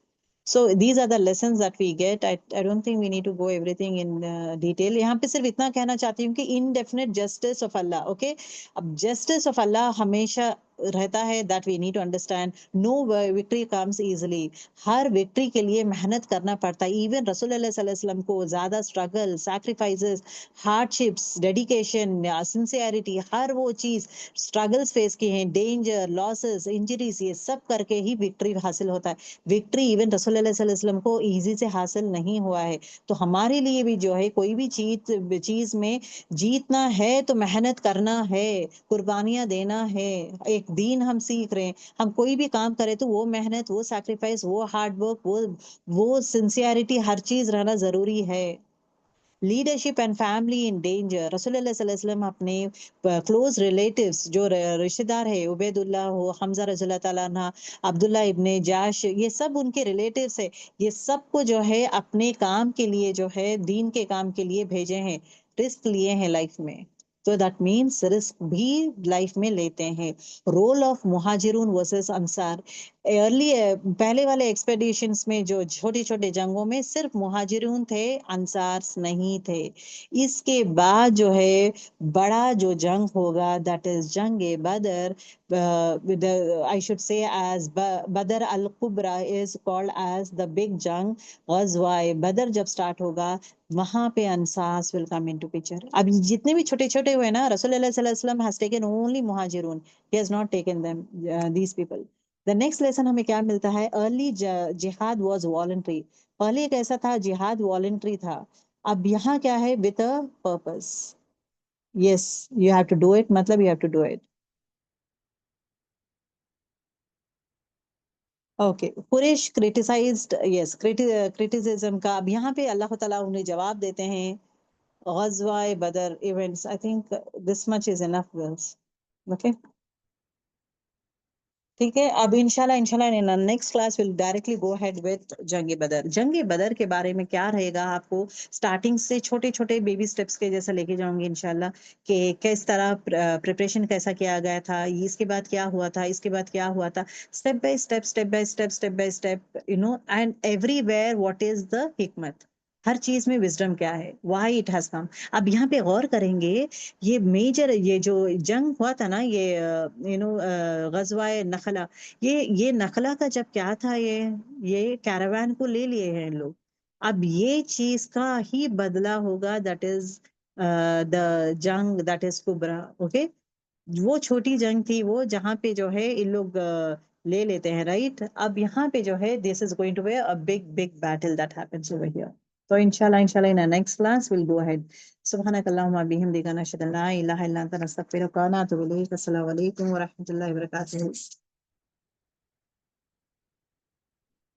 Speaker 1: So these are the lessons that we get. I don't think we need to go everything in detail. यहाँ पे सिर्फ इतना कहना चाहती हूँ कि indefinite justice of Allah, okay? अब justice of Allah हमेशा रहता है, that we need to understand. No victory comes easily. Her victory के लिए मेहनत करना पड़ता है। Even रसूलुल्लाह सल्लल्लाहु अलैहि वसल्लम को ज़्यादा struggle, sacrifices, hardships, dedication, sincerity, हर वो चीज़ struggles face की हैं, danger, losses, injuries, ये सब करके ही victory हासिल होता है। विक्ट्री इवन रसूलुल्लाह सल्लल्लाहु अलैहि वसल्लम को इजी से हासिल नहीं हुआ है। तो हमारे लिए भी जो है कोई भी चीज में जीतना है तो मेहनत करना है, कुर्बानियां देना है। एक दीन हम सीख रहे हैं, हम कोई भी काम करें तो वो मेहनत, वो सैक्रिफाइस, वो हार्ड वर्क, वो सिंसियरिटी, हर चीज रहना जरूरी है। Leadership and family in danger. रसूलुल्लाह सल्लल्लाहु अलैहि वसल्लम अपने क्लोज रिलेटिव्स जो रिश्तेदार है, उबैदुल्लाह हो, हमजा रज़ियल्लाहु ताला अन्हा, अब्दुल्ला इब्ने जाश, ये सब उनके रिलेटिव्स है। ये सबको जो है अपने काम के लिए, जो है दीन के काम के लिए भेजे हैं, रिस्क लिए हैं लाइफ में। तो दैट मीन्स रिस्क भी लाइफ में लेते हैं। Role of Muhajirun versus Ansar. Early पहले वाले एक्सपेडिशंस में, जो छोटे छोटे जंगों में, सिर्फ मुहाजिरून थे, अंसार नहीं थे। इसके बाद जो है बड़ा जो जंग होगा, दैट इज जंग बदर, I should say as Badr al Kubra is called as the big जंग। गज़वाए बदर जब स्टार्ट होगा, वहां पे Ansar will come into picture. अब जितने भी छोटे छोटे हुए ना, रसूलुल्लाह सल्लल्लाहु अलैहि वसल्लम has taken only Muhajirun, he has not taken them these people. The next lesson हमें क्या मिलता है, अर्ली जिहाद वाज वॉलंटरी। पहले एक ऐसा था, जिहाद वॉलंटरी था। अब यहाँ क्या है, with a purpose. Yes, you have to do it, मतलब you have to do it. Okay, Quraysh criticised, yes, criticism का। अब यहाँ पे अल्लाह ताला उन्हें जवाब देते हैं। गज़वाए बदर events, I think this much is enough girls. Okay, ठीक है। अब इंशाल्लाह इंशाल्लाह in next class will directly go ahead with जंग बदर। जंग बदर के बारे में क्या रहेगा, आपको स्टार्टिंग से छोटे छोटे बेबी स्टेप्स के जैसा लेके जाऊंगी इंशाल्लाह, कि किस तरह प्रिपरेशन कैसा किया गया था, इसके बाद क्या हुआ था, इसके बाद क्या हुआ था, step by step, step by step, step by step, and everywhere what is the हिकमत। हर चीज में विजडम क्या है, व्हाई इट हैज कम। अब यहाँ पे गौर करेंगे, ये मेजर, ये जो जंग हुआ था ना, ये गजवाए नखला, ये नखला का जब क्या था, ये कैरावान को ले लिए हैं इन लोग। अब ये चीज का ही बदला होगा, दैट इज द जंग दैट इज कुबरा। ओके, वो छोटी जंग थी वो, जहाँ पे जो है इन लोग ले लेते हैं, राइट? अब यहाँ पे जो है, this is going to be a big big battle that happens over here. तो इंशाल्लाह इंशाल्लाह in next class will go ahead. सुब्हानक अल्लाहुम्मा बिहम्दिका नशहदु अन ला इलाहा इल्ला अंता नस्तगफिरुका व नतूबु इलैक। अस्सलामु अलैकुम व रहमतुल्लाहि व बरकातुहू।